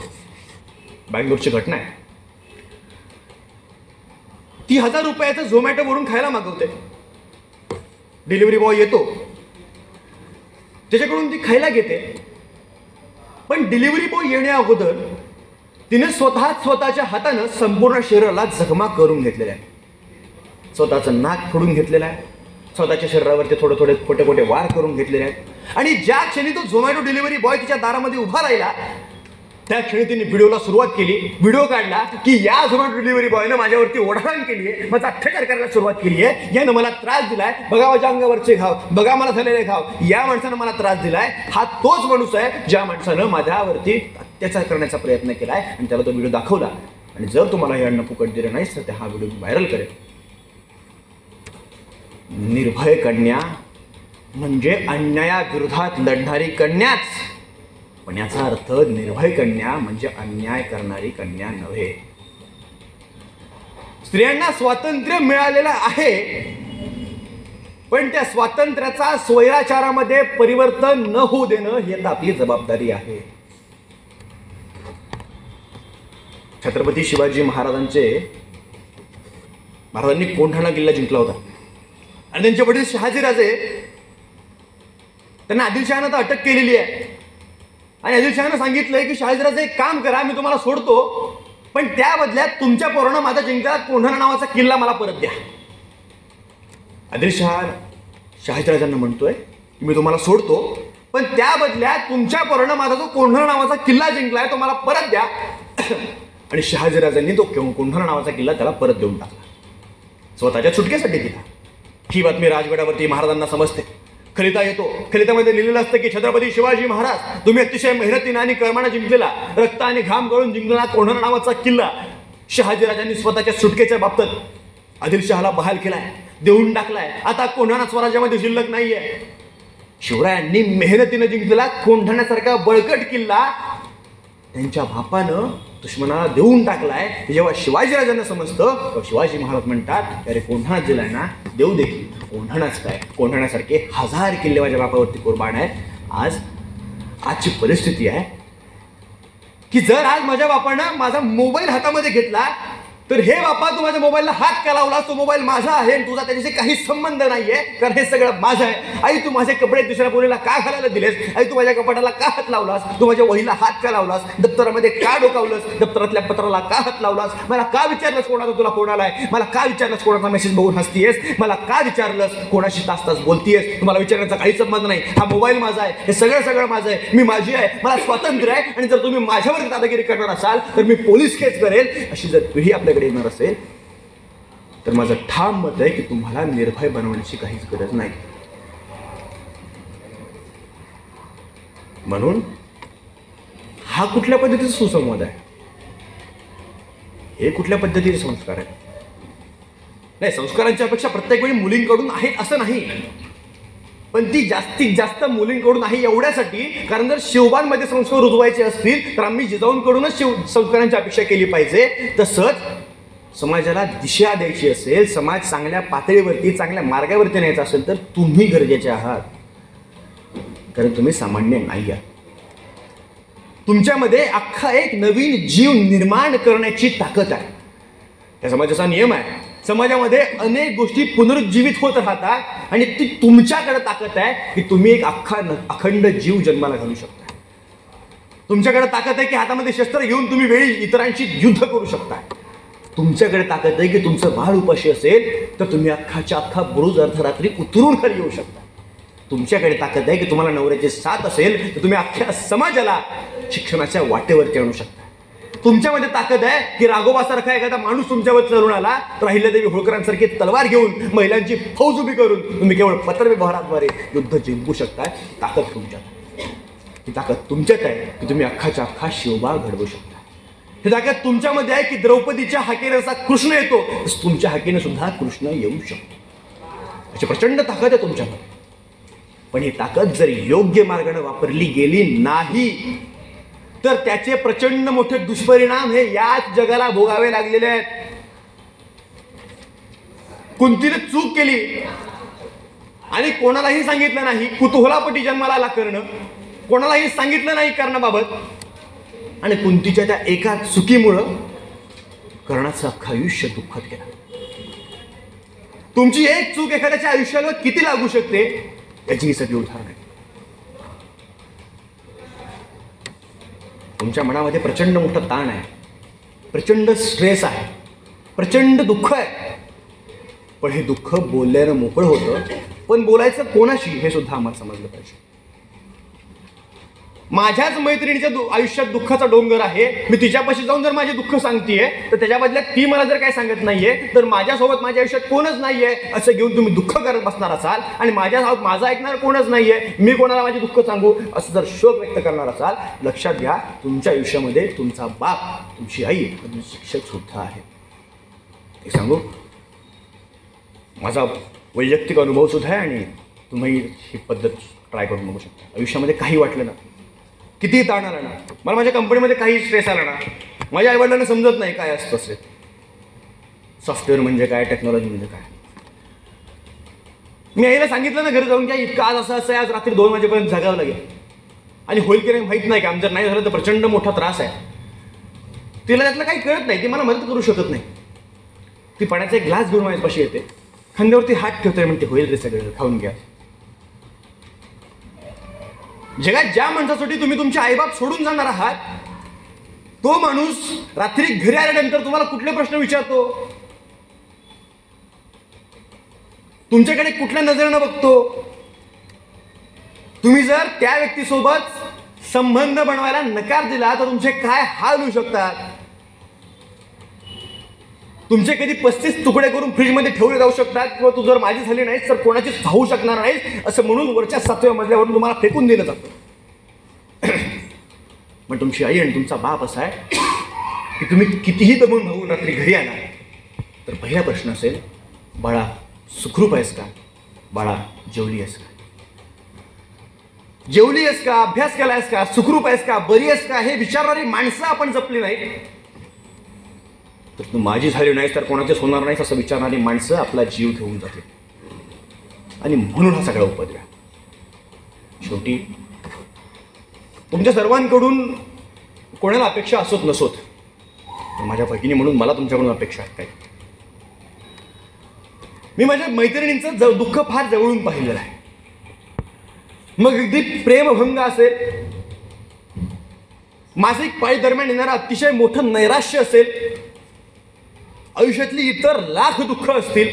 बँगलोरची घटना आहे. ती 1000 रुपयाचं झोमॅटोवरून खायला मागवते. डिलिव्हरी बॉय येतो, त्याच्याकडून ती खायला घेते. पण डिलिव्हरी बॉय येण्या अगोदर तिने स्वतःच्या हातानं संपूर्ण शरीराला जखमा करून घेतलेल्या आहे. स्वतःचं नाक फोडून केलेलं आहे, स्वतःच्या शरीरावरती थोडे खोटे वार करून घेतलेले आहेत. आणि ज्या क्षणी तो झोमॅटो डिलिव्हरी बॉय तिच्या दारामध्ये उभा राहिला त्या क्षणी तिने व्हिडिओला सुरुवात केली. व्हिडिओ काढला की या झोमॅटो डिलिव्हरी बॉयनं माझ्यावरती ओढाण केली आहे, माझा अत्याचार करायला सुरुवात केली आहे, यानं मला त्रास दिलाय, बघा माझ्या अंगावरचे घाव, बघा मला झालेले घाव, या माणसानं मला त्रास दिलाय. हा तोच माणूस आहे ज्या माणसानं माझ्यावरती अत्याचार करण्याचा प्रयत्न केलाय आणि त्याला तो व्हिडिओ दाखवला. आणि जर तुम्हाला हे अन्न फुकट दिलं नाहीस तर हा व्हिडिओ व्हायरल करेल. निर्भय कन्या म्हणजे अन्यायाविरोधात लढणारी कन्याच, पण याचा अर्थ निर्भय कन्या म्हणजे अन्याय करणारी कन्या नव्हे. स्त्रियांना स्वातंत्र्य मिळालेलं आहे, पण त्या स्वातंत्र्याचा स्वैराचारामध्ये परिवर्तन न होऊ देणं ही आता आपली जबाबदारी आहे. छत्रपती शिवाजी महाराजांनी कोंढाणा किल्ला जिंकला होता आणि त्यांचे वडील शहाजीराजे, त्यांना आदिलशहानं तर अटक केलेली आहे. आणि आदिलशहानं सांगितलंय की शहाजीराजे एक काम करा, मी तुम्हाला सोडतो, पण त्या बदल्यात तुमच्या पोरानं माझा जिंकलेला कोंढाणा नावाचा किल्ला मला परत द्या. आदिलशहा शहाजीराजांना म्हणतोय की मी तुम्हाला सोडतो, पण त्या बदल्यात तुमच्या पोरानं माझा जो कोंढाणा नावाचा किल्ला जिंकलाय तो मला परत द्या. आणि शहाजीराजांनी तो कोंढाणा नावाचा किल्ला त्याला परत देऊन टाकला, स्वतःच्या सुटकेसाठी दिला. ही बातमी राजगडावरती महाराजांना समजते. खलिता येतो. खलितामध्ये लिहिलेलं असतं की छत्रपती शिवाजी महाराज तुम्ही अतिशय मेहनतीने आणि कर्माने जिंकलेला, रक्त आणि घाम गळून जिंकलेला कोंढाणा नावाचा किल्ला शहाजीराजांनी स्वतःच्या सुटकेच्या बाबतीत आदिलशहाला बहाल केलाय, देऊन टाकलाय. आता कोंढाणा स्वराज्यामध्ये शिल्लक नाहीये. शिवरायांनी मेहनतीने जिंकलेला कोंढाण्यासारखा बळकट किल्ला त्यांच्या बापानं दुश्मनाला देऊन टाकलाय. जेव्हा शिवाजीराजांना समजतं तेव्हा शिवाजी महाराज म्हणतात अरे कोंढाणा दिलाय ना, देऊ देखील. कोंढाणाच काय, कोंढाण्यासारखे 1000 किल्ले माझ्या बापावरती कुर्बान आहेत. आजची परिस्थिती आहे की जर आज माझ्या बापानं माझा मोबाईल हातामध्ये घेतला तर हे बापा, तू माझ्या मोबाईलला हात का लावलास? तो मोबाईल माझा आहे आणि तुझा त्याच्याशी काही संबंध नाहीये, कारण हे सगळं माझं आहे. आई, तू माझे कपडे दुसऱ्या पोरीला का घालायला दिलेस? आई, तू माझ्या कपाटाला का हात लावलास? तू माझ्या वहीला हात का लावलास? दप्तरामध्ये का डोकावलंस? दप्तरातल्या पत्राला का हात लावलास? मला का विचारलंस कोणाचा तुला फोन आलाय? मला का विचारलंस कोणाचा मेसेज बघून हसतीयस? मला का विचारलंस कोणाशी तास तास बोलतीयस? तुम्हाला विचारण्याचा काही संबंध नाही. हा मोबाईल माझा आहे, हे सगळं माझं आहे, मी माझी आहे, मला स्वातंत्र्य आहे. आणि जर तुम्ही माझ्यावर दादागिरी करणार असाल तर मी पोलीस केस करेल. अशी जर पिढी आपल्याकडे येणार असेल तर माझं ठाम मत आहे की तुम्हाला निर्भय बनवण्याची काहीच गरज नाही. म्हणून हा कुठल्या पद्धतीचा सुसंवाद आहे? हे कुठल्या पद्धतीचे संस्कार आहे? नाही, संस्कारांची अपेक्षा प्रत्येक वेळी मुलींकडून आहेत असं नाही, पण ती जास्तीत जास्त मुलींकडून आहे एवढ्यासाठी, कारण जर शिवबांमध्ये संस्कार रुजवायचे असतील तर आम्ही जिजाऊंकडूनच संस्कारांची अपेक्षा केली पाहिजे. तसंच समाजाला दिशा द्यायची असेल, समाज चांगल्या पातळीवरती, चांगल्या मार्गावरती न्यायचा असेल तर तुम्ही गरजेचे आहात, कारण तुम्ही सामान्य नाही आहात. तुमच्यामध्ये अख्खा एक नवीन जीव निर्माण करण्याची ताकद आहे. या समाजाचा नियम आहे, समाजामध्ये अनेक गोष्टी पुनरुज्जीवित होत राहतात आणि ती तुमच्याकडे ताकद आहे की तुम्ही एक अखंड जीव जन्माला घालू शकता. तुमच्याकडे ताकद आहे की हातामध्ये शस्त्र घेऊन तुम्ही वेळी इतरांशी युद्ध करू शकता. तुमच्याकडे ताकद आहे की तुमचं बाळ उपाशी असेल तर तुम्ही अख्खाच्या अख्खा बुरुज अर्धरात्री उतरून खाली येऊ शकता. तुमच्याकडे ताकद आहे की तुम्हाला नवऱ्याची साथ असेल तर तुम्ही अख्ख्या समाजाला शिक्षणाच्या वाटेवरती आणू शकता. तुमच्यामध्ये ताकद आहे की राघोबासारखा एखादा माणूस तुमच्यावर चढून आला तर अहिल्यादेवी होळकरांसारखी तलवार घेऊन महिलांची फौज उभी करून तुम्ही केवळ पत्रव्यवहाराद्वारे युद्ध जिंकू शकताय. ताकद तुमच्यात, ही ताकद तुमच्यात आहे की तुम्ही अख्खाच्या अख्खा शिवबा घडवू शकता. ही ताकद तुमच्यामध्ये आहे की द्रौपदीच्या हाकेने जसा कृष्ण येतो तसं तुमच्या हाकेने सुद्धा कृष्ण येऊ शकतो. अशी प्रचंड ताकद आहे तुमच्यामध्ये. पण ही ताकद जर योग्य मार्गाने वापरली गेली नाही तर त्याचे प्रचंड मोठे दुष्परिणाम हे याच जगाला भोगावे लागलेले आहेत. कुंतीने चूक केली आणि कोणालाही सांगितलं नाही, कुतूहलापोटी जन्माला आला करणं, कोणालाही सांगितलं नाही करण्याबाबत, आणि कुंतीच्या त्या एका चुकीमुळं कर्णाचं अख्खं आयुष्य दुःखात गेलं. तुमची एक चूक एखाद्याच्या आयुष्याला किती लागू शकते याची ही सगळी उदाहरण आहे. तुमच्या मनामध्ये प्रचंड मोठा ताण आहे, प्रचंड स्ट्रेस आहे, प्रचंड दुःख आहे, पण हे दुःख बोलल्यानं मोकळं होतं. पण बोलायचं कोणाशी हे सुद्धा आम्हाला समजलं पाहिजे. माझ्याच मैत्रिणीच्या आयुष्यात दुःखाचा डोंगर आहे, मी तिच्यापाशी जाऊन जर माझे दुःख सांगतेय तर त्याच्या बदल्यात ती मला जर काही सांगत नाहीये तर माझ्यासोबत माझ्या आयुष्यात कोणच नाहीये असं घेऊन तुम्ही दुःख करत बसणार असाल आणि माझं ऐकणार कोणच नाहीये, मी कोणाला माझे दुःख सांगू असं जर शोक व्यक्त करणार असाल, लक्षात घ्या तुमच्या आयुष्यामध्ये तुमचा बाप, तुमची आई, तुमचे शिक्षक सुद्धा आहे. हे सांगू, माझा वैयक्तिक अनुभव सुद्धा आहे आणि तुम्ही ही पद्धत ट्राय करून बघू शकता. आयुष्यामध्ये काही वाटलं ना, किती ताण आला ना, मला माझ्या कंपनीमध्ये काही स्ट्रेस आला ना, माझ्या आईवडिलांना समजत नाही काय असतं असेल, सॉफ्टवेअर म्हणजे काय, टेक्नॉलॉजी म्हणजे काय. मी आईला सांगितलं ना घरी जाऊन की इतकं आज असं आहे, आज रात्री 2 वाजेपर्यंत जागावं लागेल आणि होईल की नाही माहीत नाही, काम जर नाही झालं तर प्रचंड मोठा त्रास आहे. तिला त्यातलं काही कळत नाही, ती मला मदत करू शकत नाही. ती पाण्याचा एक ग्लास घेऊन माझ्यापाशी येते, खांद्यावरती हात ठेवते, म्हणते होईल रे सगळं, खाऊन घ्या. जगात ज्या माणसासाठी तुम्ही तुमचे आईबाप सोडून जाणार आहात तो माणूस रात्री घरी आल्यानंतर तुम्हाला कुठले प्रश्न विचारतो, तुमच्याकडे कुठल्या नजरेनं बघतो. तुम्ही जर त्या व्यक्तीसोबत संबंध बनवायला नकार दिला तर तुमचे काय हाल होऊ शकतात. तुमचे कधी 35 तुकडे करून फ्रीजमध्ये ठेवले जाऊ शकतात किंवा तू जर माझी झाली नाहीस तर कोणाचीच खाऊ शकणार नाहीस असं म्हणून वरच्या 7व्या मजल्यावरून तुम्हाला फेकून दिलं जातं. पण तुमची आई आणि तुमचा बाप असा आहे की तुम्ही कितीही दमून भावून रात्री घरी आला तर पहिला प्रश्न असेल, बाळा सुखरूप आहेस का, बाळा जेवली आहेस का, जेवली आहेस का, अभ्यास केला आहेस का, सुखरूप आहेस का, बरी आहेस का, हे विचारणारी माणसं आपण जपली नाही तर तू माझी झाली नाहीस तर कोणाचेच होणार नाहीस असं विचारणारी माणसं आपला जीव घेऊन जाते. आणि म्हणून हा सगळा उपद्रव. शेवटी तुमच्या सर्वांकडून कोणाला अपेक्षा असोत नसोत माझ्या भगिनी म्हणून मला तुमच्याकडून अपेक्षा आहेत काही. मी माझ्या मैत्रिणींचं दुःख फार जवळून पाहिलेलं आहे. मग अगदी प्रेमभंग असेल, मासिक पाळी दरम्यान येणारं अतिशय मोठं नैराश्य असेल, आयुष्यातली इतर लाख दुःख असतील,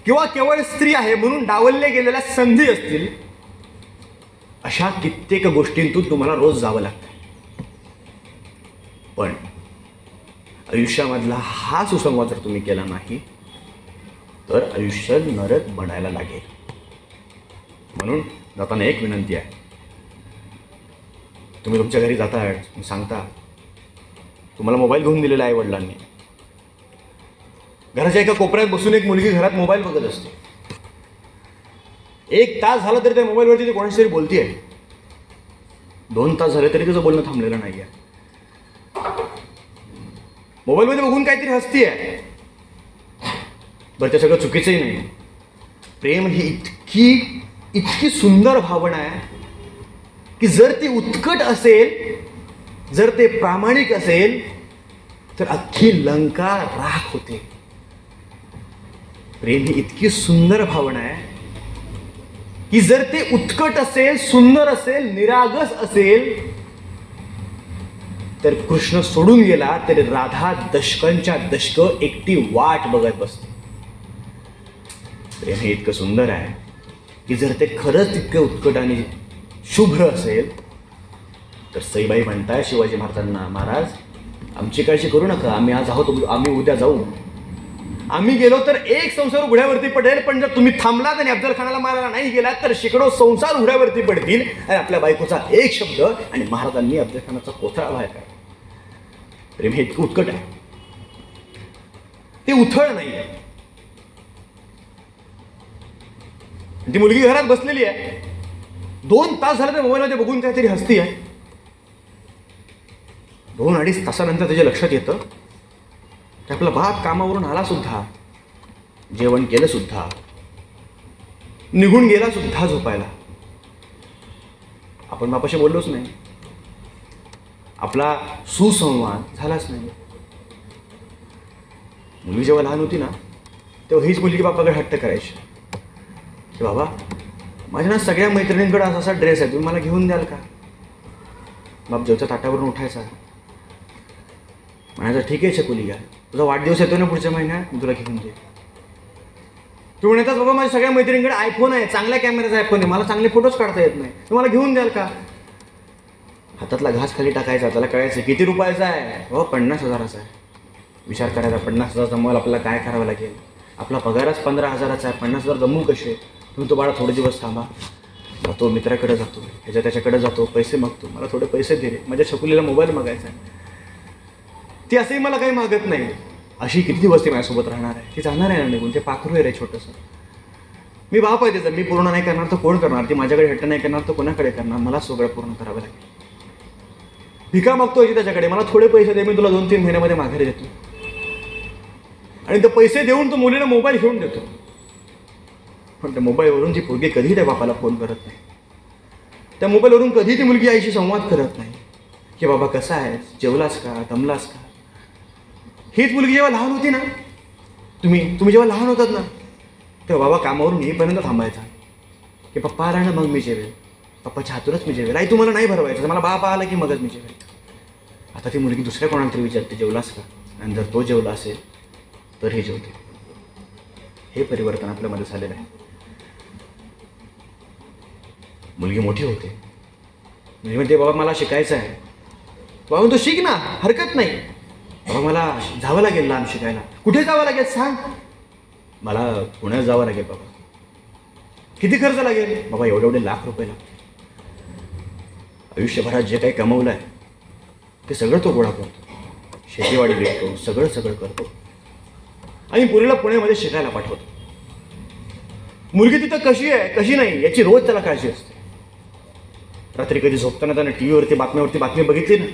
किंवा केवळ स्त्री आहे म्हणून डावलले गेलेल्या संधी असतील, अशा कित्येक गोष्टींतून तुम्हाला रोज जावं लागतं. पण आयुष्यामधला हा सुसंवाद जर तुम्ही केला नाही तर आयुष्य नरक बनायला लागेल. म्हणून जाताना एक विनंती आहे. तुम्ही तुमच्या घरी जाताय, सांगता तुम्हाला मोबाईल घेऊन दिलेला आहे वडिलांनी. घराच्या एका कोपऱ्यात बसून एक मुलगी घरात मोबाईल बघत असते. 1 तास झाला तरी त्या मोबाईलवरती ती कोणाशी तरी बोलतीये. 2 तास झाले तरी तिचं बोलणं थांबलेलं नाही आहे. मोबाईलमध्ये बघून काहीतरी हसतीये. बरं, ते सगळं चुकीचंही नाही. प्रेम ही इतकी सुंदर भावना आहे की जर ती उत्कट असेल, जर ते प्रामाणिक असेल तर अख्खी लंका राख होते. प्रेम ही इतकी सुंदर भावना आहे की जर ते उत्कट असेल, सुंदर असेल, निरागस असेल तर कृष्ण सोडून गेला तरी राधा दशकांच्या दशक एकटी वाट बघत बसते. प्रेम हे इतकं सुंदर आहे की जर ते खरंच तितकं उत्कट आणि शुभ्र असेल तर सईबाई म्हणताय शिवाजी महाराजांना, महाराज आमची काळजी करू नका, आम्ही आज आहोत, आम्ही उद्या जाऊ. आम्ही गेलो तर एक संसार उघड्यावरती पडेल, पण जर तुम्ही थांबलात आणि अफजल खानाला मारायला नाही गेलात तर शेकडो संसार उघड्यावरती पडतील. आणि आपल्या बायकोचा एक शब्द आणि महाराजांनी अफजल खानाचा कोथळा बाहेर काढला. प्रेम हे इतकं उत्कट आहे, ते उथळ नाही आहे. ती मुलगी घरात बसलेली आहे. 2 तास झाले तर मोबाईलमध्ये बघून काहीतरी हसती आहे. 2-2.5 तासानंतर त्याच्या लक्षात येतं की आपला बाप कामावरून आला सुद्धा, जेवण केलं सुद्धा, निघून गेला सुद्धा झोपायला. आपण बापाशी बोललोच नाही, आपला सुसंवाद झालाच नाही. मुलगी जेव्हा लहान होती ना तेव्हा हीच मुलगी बापाकडे हट्ट करायची की बाबा माझ्या ना सगळ्या मैत्रिणींकडे असा असा ड्रेस आहे, तुम्ही मला घेऊन द्याल का? बाप जेवच्या ताटावरून उठायचा, म्हणायचं ठीक आहे छकुली, घ्या, तुझा वाढदिवस येतो ना पुढच्या महिन्यात, मी तुला घेऊन दे. तू म्हणतात बाबा माझ्या सगळ्या मैत्रिणींकडे आयफोन आहे, चांगल्या कॅमेराचा आयफोन आहे, मला चांगले फोटोज काढता येत नाही, तुम्हाला घेऊन द्याल का? हातातला घास खाली टाकायचा, त्याला कळायचं किती रुपयाचा आहे, हो 50,000चा आहे. विचार करायचा 50,000 जमवायला आपल्याला काय करावं लागेल, आपला पगारच 15,000चा आहे, 50,000 जमू कसे? तुम्ही तो बाळा थोडे दिवस थांबा, जातो मित्राकडे जातो, त्याच्याकडे जातो, पैसे मागतो, मला थोडे पैसे दे रे, माझ्या छकुलीला मोबाईल मागायचा आहे. ती असंही मला काही मागत नाही. अशी किती दिवस ती माझ्यासोबत राहणार आहे? ती जाणार आहे ना निघून, ते पाखरू आहे रे छोटंसं. मी बाप आहे त्याचं, मी पूर्ण नाही करणार तर कोण करणार? ती माझ्याकडे हट्ट नाही करणार तर कोणाकडे करणार? मला सगळं पूर्ण करावं लागेल. भिका मागतोय त्याच्याकडे, मला थोडे पैसे दे, मी तुला 2-3 महिन्यामध्ये माघारी देतो. आणि ते पैसे देऊन तो मुलीला मोबाईल घेऊन देतो. पण त्या मोबाईलवरून ती पोरगी कधी त्या बापाला फोन करत नाही. त्या मोबाईलवरून कधी ती मुलगी आईशी संवाद करत नाही की बाबा कसा आहेस, जेवलास का, दमलास का? हीच मुलगी जेव्हा लहान होती ना, तुम्ही जेव्हा लहान होतात ना तेव्हा बाबा कामावरून येईपर्यंत थांबायचा की पप्पा आला ना मग मी जेवेल, पप्पाच्या हातूनच मी जेवेल, आई तुम्हाला नाही भरवायचं, मला बापा आला की मगच मी जेवेल. आता ती मुलगी दुसऱ्या कोणाला तरी विचारते जेवलास का, आणि जर तो जेवला असेल तर हे जेवते. हे परिवर्तन आपल्यामध्ये झालेलं आहे. मुलगी मोठी होते, म्हणजे म्हणते बाबा मला शिकायचं आहे. बाबा तो शिक ना, हरकत नाही. बाबा मला जावं लागेल लांब शिकायला. कुठे जावं लागेल सांग? मला पुण्यात जावं लागेल. बाबा किती खर्च लागेल? बाबा एवढे लाख रुपये लागतील. आयुष्यभरात जे काही कमवलं आहे ते सगळं तो गोळा करतो, शेतीवाडी विकतो, सगळं करतो आणि पुरीला पुण्यामध्ये शिकायला पाठवतो. मुलगी तिथं कशी आहे कशी नाही याची रोज त्याला काळजी असते. रात्री कधी झोपताना त्यानं टीव्हीवरती बातमी बघितली ना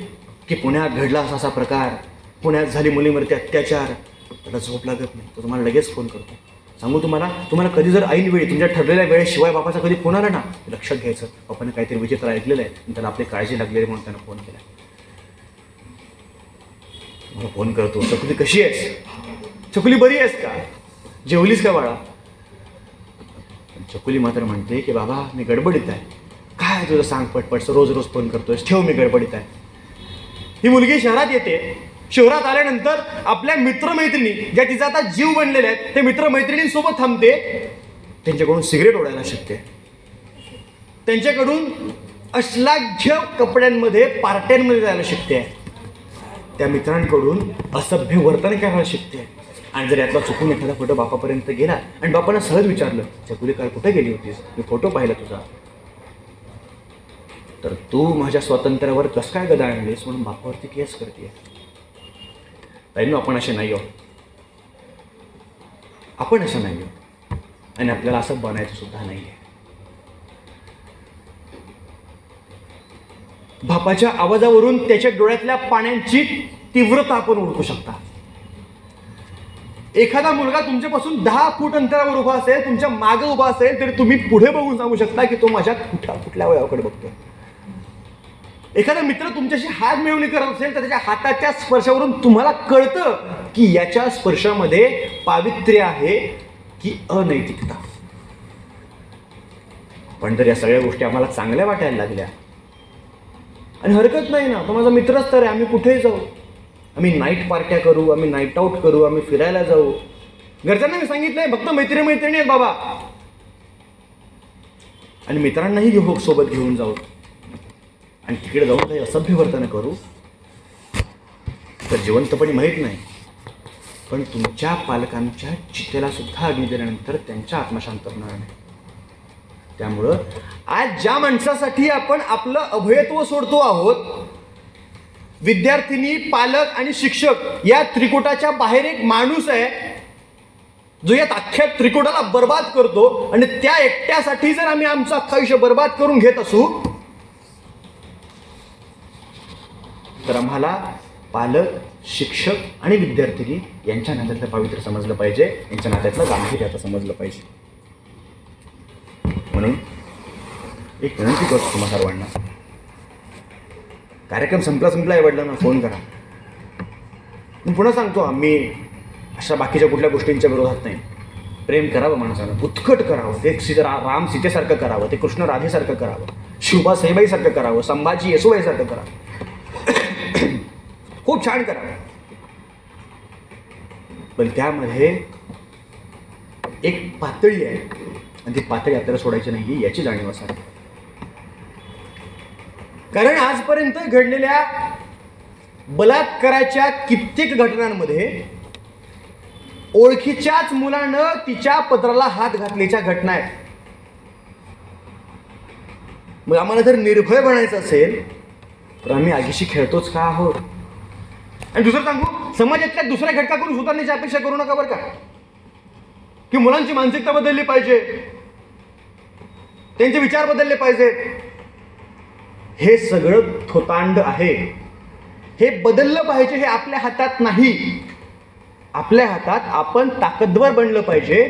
की पुण्यात घडला असा प्रकार, पुण्यात झाली मुलीवरती अत्याचार, त्याला झोप लागत नाही. तो तुम्हाला लगेच फोन करतो. सांगू तुम्हाला कधी जर ऐन वेळी तुमच्या ठरलेल्या वेळेशिवाय बापाचा कधी फोन आला ना लक्षात घ्यायचं, बापाने काहीतरी विचित्र ऐकलेलं आहे आणि त्याला आपली काळजी लागलेली म्हणून त्यानं फोन केला. मला फोन करतो, चकुली कशी आहेस, चकुली बरी आहेस का, जेवलीस का बाळा. चकुली मात्र म्हणते की बाबा मी गडबडीत आहे. काय तुझं सांग पटपट, रोज रोज फोन करतोयस, ठेव मी गडबडीत आहे. ही मुलगी शहरात येते. शहरात आल्यानंतर आपल्या मित्रमैत्रिणी ज्या तिचा आता जीव बनलेल्या आहेत त्या मित्रमैत्रिणींसोबत थांबते. त्यांच्याकडून सिगरेट ओढायला शिकते, त्यांच्याकडून अश्लाघ्य कपड्यांमध्ये पार्ट्यांमध्ये जायला शिकते, त्या मित्रांकडून असभ्य वर्तन करायला शिकते. आणि जर यातला चुकून एखादा फोटो बापापर्यंत गेला आणि बापानं सहज विचारलं चकुली काल कुठे गेली होतीस, मी फोटो पाहिला तुझा, तर तू माझ्या स्वातंत्र्यावर कसं काय गदा आणलीस म्हणून बापावरती केस करते. ताईंनो, आपण असे नाही आहोत, आपण असं नाही आहोत आणि आपल्याला असं बनायचं सुद्धा नाही आहे. बापाच्या आवाजावरून त्याच्या डोळ्यातल्या पाण्याची तीव्रता आपण ओळखू शकता. एखादा मुलगा तुमच्यापासून 10 फूट अंतरावर उभा असेल, तुमच्या मागे उभा असेल, तरी तुम्ही पुढे बघून सांगू शकता की तो माझ्या कुठल्या वयाकडे बघतोय. एखादा मित्र तुमच्याशी हात मिळवणी करत असेल तर त्याच्या हाताच्या स्पर्शावरून तुम्हाला कळतं की याच्या स्पर्शामध्ये पावित्र्य आहे की अनैतिकता. पण जर या सगळ्या गोष्टी आम्हाला चांगल्या वाटायला लागल्या, आणि हरकत नाही ना, तो माझा मित्रच तर आहे, आम्ही कुठेही जाऊ, आम्ही नाईट पार्ट्या करू, आम्ही नाईट आऊट करू, आम्ही फिरायला जाऊ. घरच्यांना मी सांगितलंय फक्त मैत्रिणी आहेत बाबा, आणि मित्रांनाही घेऊ सोबत घेऊन जाऊ आणि तिकडे जाऊन काही असभ्य वर्तन करू तर जिवंतपणी माहीत नाही, पण तुमच्या पालकांच्या चितेला सुद्धा अग्नी दिल्यानंतर त्यांच्या आत्मशांत होणार नाही. त्यामुळं आज ज्या माणसासाठी आपण आपलं अभयत्व सोडतो आहोत, विद्यार्थिनी, पालक आणि शिक्षक या त्रिकुटाच्या बाहेर एक माणूस आहे जो या अख्ख्या त्रिकुटाला बर्बाद करतो. आणि त्या एकट्यासाठी जर आम्ही आमचं अख्खं आयुष्य बर्बाद करून घेत असू तर आम्हाला पालक, शिक्षक आणि विद्यार्थिनी यांच्या नात्यातलं पावित्र्य समजलं पाहिजे, यांच्या नात्यातलं गांभीर्य आता समजलं पाहिजे. म्हणून एक विनंती करतो तुम्हा सर्वांना, कार्यक्रम संपला आईवडिलांना फोन करा. मी पुन्हा सांगतो, आम्ही अशा बाकीच्या कुठल्या गोष्टींच्या विरोधात नाही. प्रेम करावं माणसानं, उत्कट करावं, ते राम सीतेसारखं करावं, ते कृष्ण राधेसारखं करावं, शिवबा सईबाईसारखं करावं, संभाजी येसुबाईसारखं करावं, खूप छान करावं. पण त्यामध्ये एक पातळी आहे आणि ती पातळी आपल्याला सोडायची नाही याची जाणीव असावी. कारण आजपर्यंत घडलेल्या बलात्काराच्या कित्येक घटनांमध्ये ओळखीच्याच मुलानं तिच्या पदराला हात घातल्याच्या घटना आहेत. मग आम्हाला जर निर्भय बनायचं असेल तर आम्ही आगीशी खेळतोच का आहोत. आणि दुसरं सांगू, समाजातल्या दुसऱ्या घटकाकडून सुधारण्याची अपेक्षा करू नका बरं का, की मुलांची मानसिकता बदलली पाहिजे, त्यांचे विचार बदलले पाहिजेत. हे सगळं थोतांड आहे. हे बदललं पाहिजे, हे आपल्या हातात नाही. आपल्या हातात आपण ताकदवर बनलं पाहिजे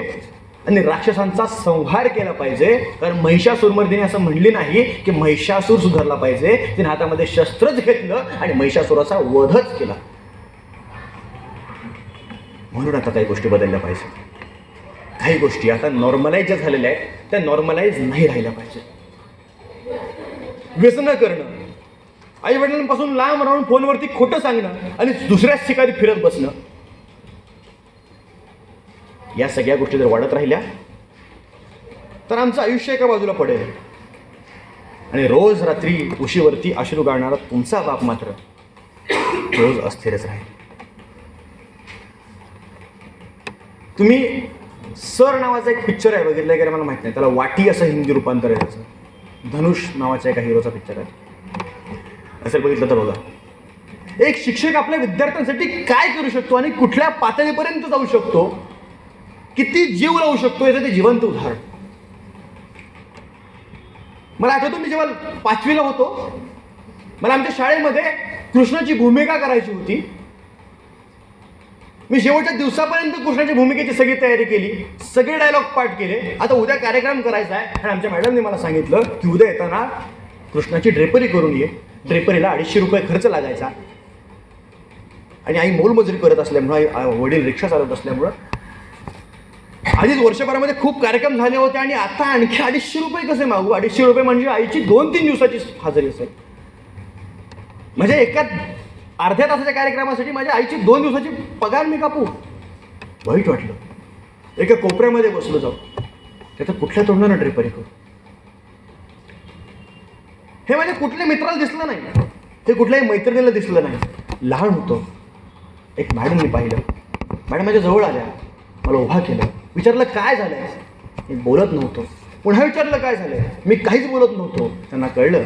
आणि राक्षसांचा संहार केला पाहिजे. कारण महिषासूरमर्दिनी असं म्हणली नाही की महिषासूर सुधारला पाहिजे, तिने हातामध्ये शस्त्रच घेतलं आणि महिषासुराचा वधच केला. म्हणून आता काही गोष्टी बदलल्या पाहिजे. काही गोष्टी आता नॉर्मलाइज ज्या झालेल्या आहेत त्या नॉर्मलाइज नाही राहिल्या पाहिजे. व्यसनं करणं, आई वडिलांपासून लांब राहून फोनवरती खोटं सांगणं आणि दुसऱ्याच ठिकाणी फिरत बसणं, या सगळ्या गोष्टी जर वाढत राहिल्या तर आमचं आयुष्य एका बाजूला पडेल आणि रोज रात्री उशीवरती अश्रू गाळणारा तुमचा बाप मात्र रोज अस्थिरच राहील. तुम्ही सर नावाचा एक पिक्चर आहे, बघितलाय का मला माहित नाही, त्याला वाटी असं हिंदी रूपांतर आहे त्याचं. धनुष नावाच्या एका हिरोचा पिक्चर आहे, असेल बघितलं तर बघा. एक शिक्षक आपल्या विद्यार्थ्यांसाठी काय करू शकतो आणि कुठल्या पातळीपर्यंत जाऊ शकतो, किती जीव लावू शकतो याचं ते जिवंत उदाहरण. मला आठवतो, मी जेव्हा 5वीला होतो, मला आमच्या शाळेमध्ये कृष्णाची भूमिका करायची होती. मी शेवटच्या दिवसापर्यंत कृष्णाच्या भूमिकेची सगळी तयारी केली, सगळे डायलॉग पाठ केले. आता उद्या कार्यक्रम करायचा आहे आणि आमच्या मॅडमने मला सांगितलं की उद्या येताना कृष्णाची ड्रेपरी करून ये. ड्रेपरीला 250 रुपये खर्च लागायचा. आणि आई मोलमजुरी करत असल्यामुळं, वडील रिक्षा चालवत असल्यामुळं आधीच वर्षभरामध्ये खूप कार्यक्रम झाले होते आणि आता आणखी 250 रुपये कसे मागू? 250 रुपये म्हणजे आईची 2-3 दिवसाची हजेरी असेल. म्हणजे एका अर्ध्या तासाच्या कार्यक्रमासाठी माझ्या आईची 2 दिवसाची पगार मी कापू? वाईट वाटलं. एका कोपऱ्यामध्ये बसलो जाऊ, त्याचं कुठल्या तोंडानं ड्रिपरी करू? हे माझ्या कुठल्या मित्राला दिसलं नाही, हे कुठल्याही मैत्रिणीला दिसलं नाही. लहान होतो. एक मॅडमनी पाहिलं, मॅडम माझ्या जवळ आल्या, मला उभा केलं, विचारलं काय झालंय? मी बोलत नव्हतो. पुन्हा विचारलं काय झालंय? मी काहीच बोलत नव्हतो. त्यांना कळलं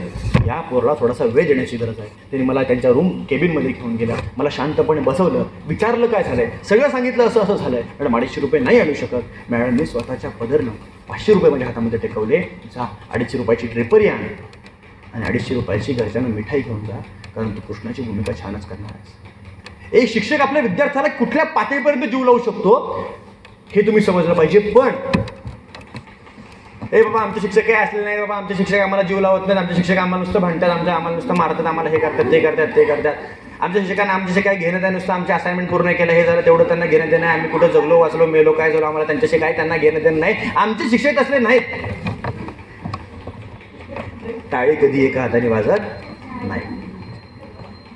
या पोराला थोडासा वेळ देण्याची गरज आहे. त्यांनी मला त्यांच्या केबिनमध्ये घेऊन गेला, मला शांतपणे बसवलं, विचारलं काय झालंय, सगळं सांगितलं. असं असं झालंय. मॅडम 250 रुपये नाही आणू शकत. मॅडमने स्वतःच्या पदरनं 500 रुपये माझ्या हातामध्ये टेकवले. जा 250 रुपयाची ड्रेपरी आण आणि 250 रुपयाची घरच्यांना मिठाई घेऊन जा, कारण तू कृष्णाची भूमिका छानच करणार आहेस. एक शिक्षक आपल्या विद्यार्थ्याला कुठल्या पातळीपर्यंत जीव लावू शकतो हे तुम्ही समजलं पाहिजे. पण ए बाबा आमचे शिक्षक काय असले नाही, बाबा आमचे शिक्षक आम्हाला जीव लावत नाहीत, आमचे शिक्षक आम्हाला नुसतं भांडतात, आम्हाला नुसतं मारतात, आम्हाला हे करतात ते करतात. आमच्या शिक्षकांना आमच्याशी काय घेणं द्या, नुसतं आमचे असाइनमेंट पूर्ण केलं, हे झालं तेवढं त्यांना घेणं देणं नाही. आम्ही कुठं जगलो वाचलो मेलो काय झालो आम्हाला त्यांच्याशी काय त्यांना घेणं देणं नाही. आमचे शिक्षक असले नाहीत. टाळी कधी एका हाताने वाजत नाही.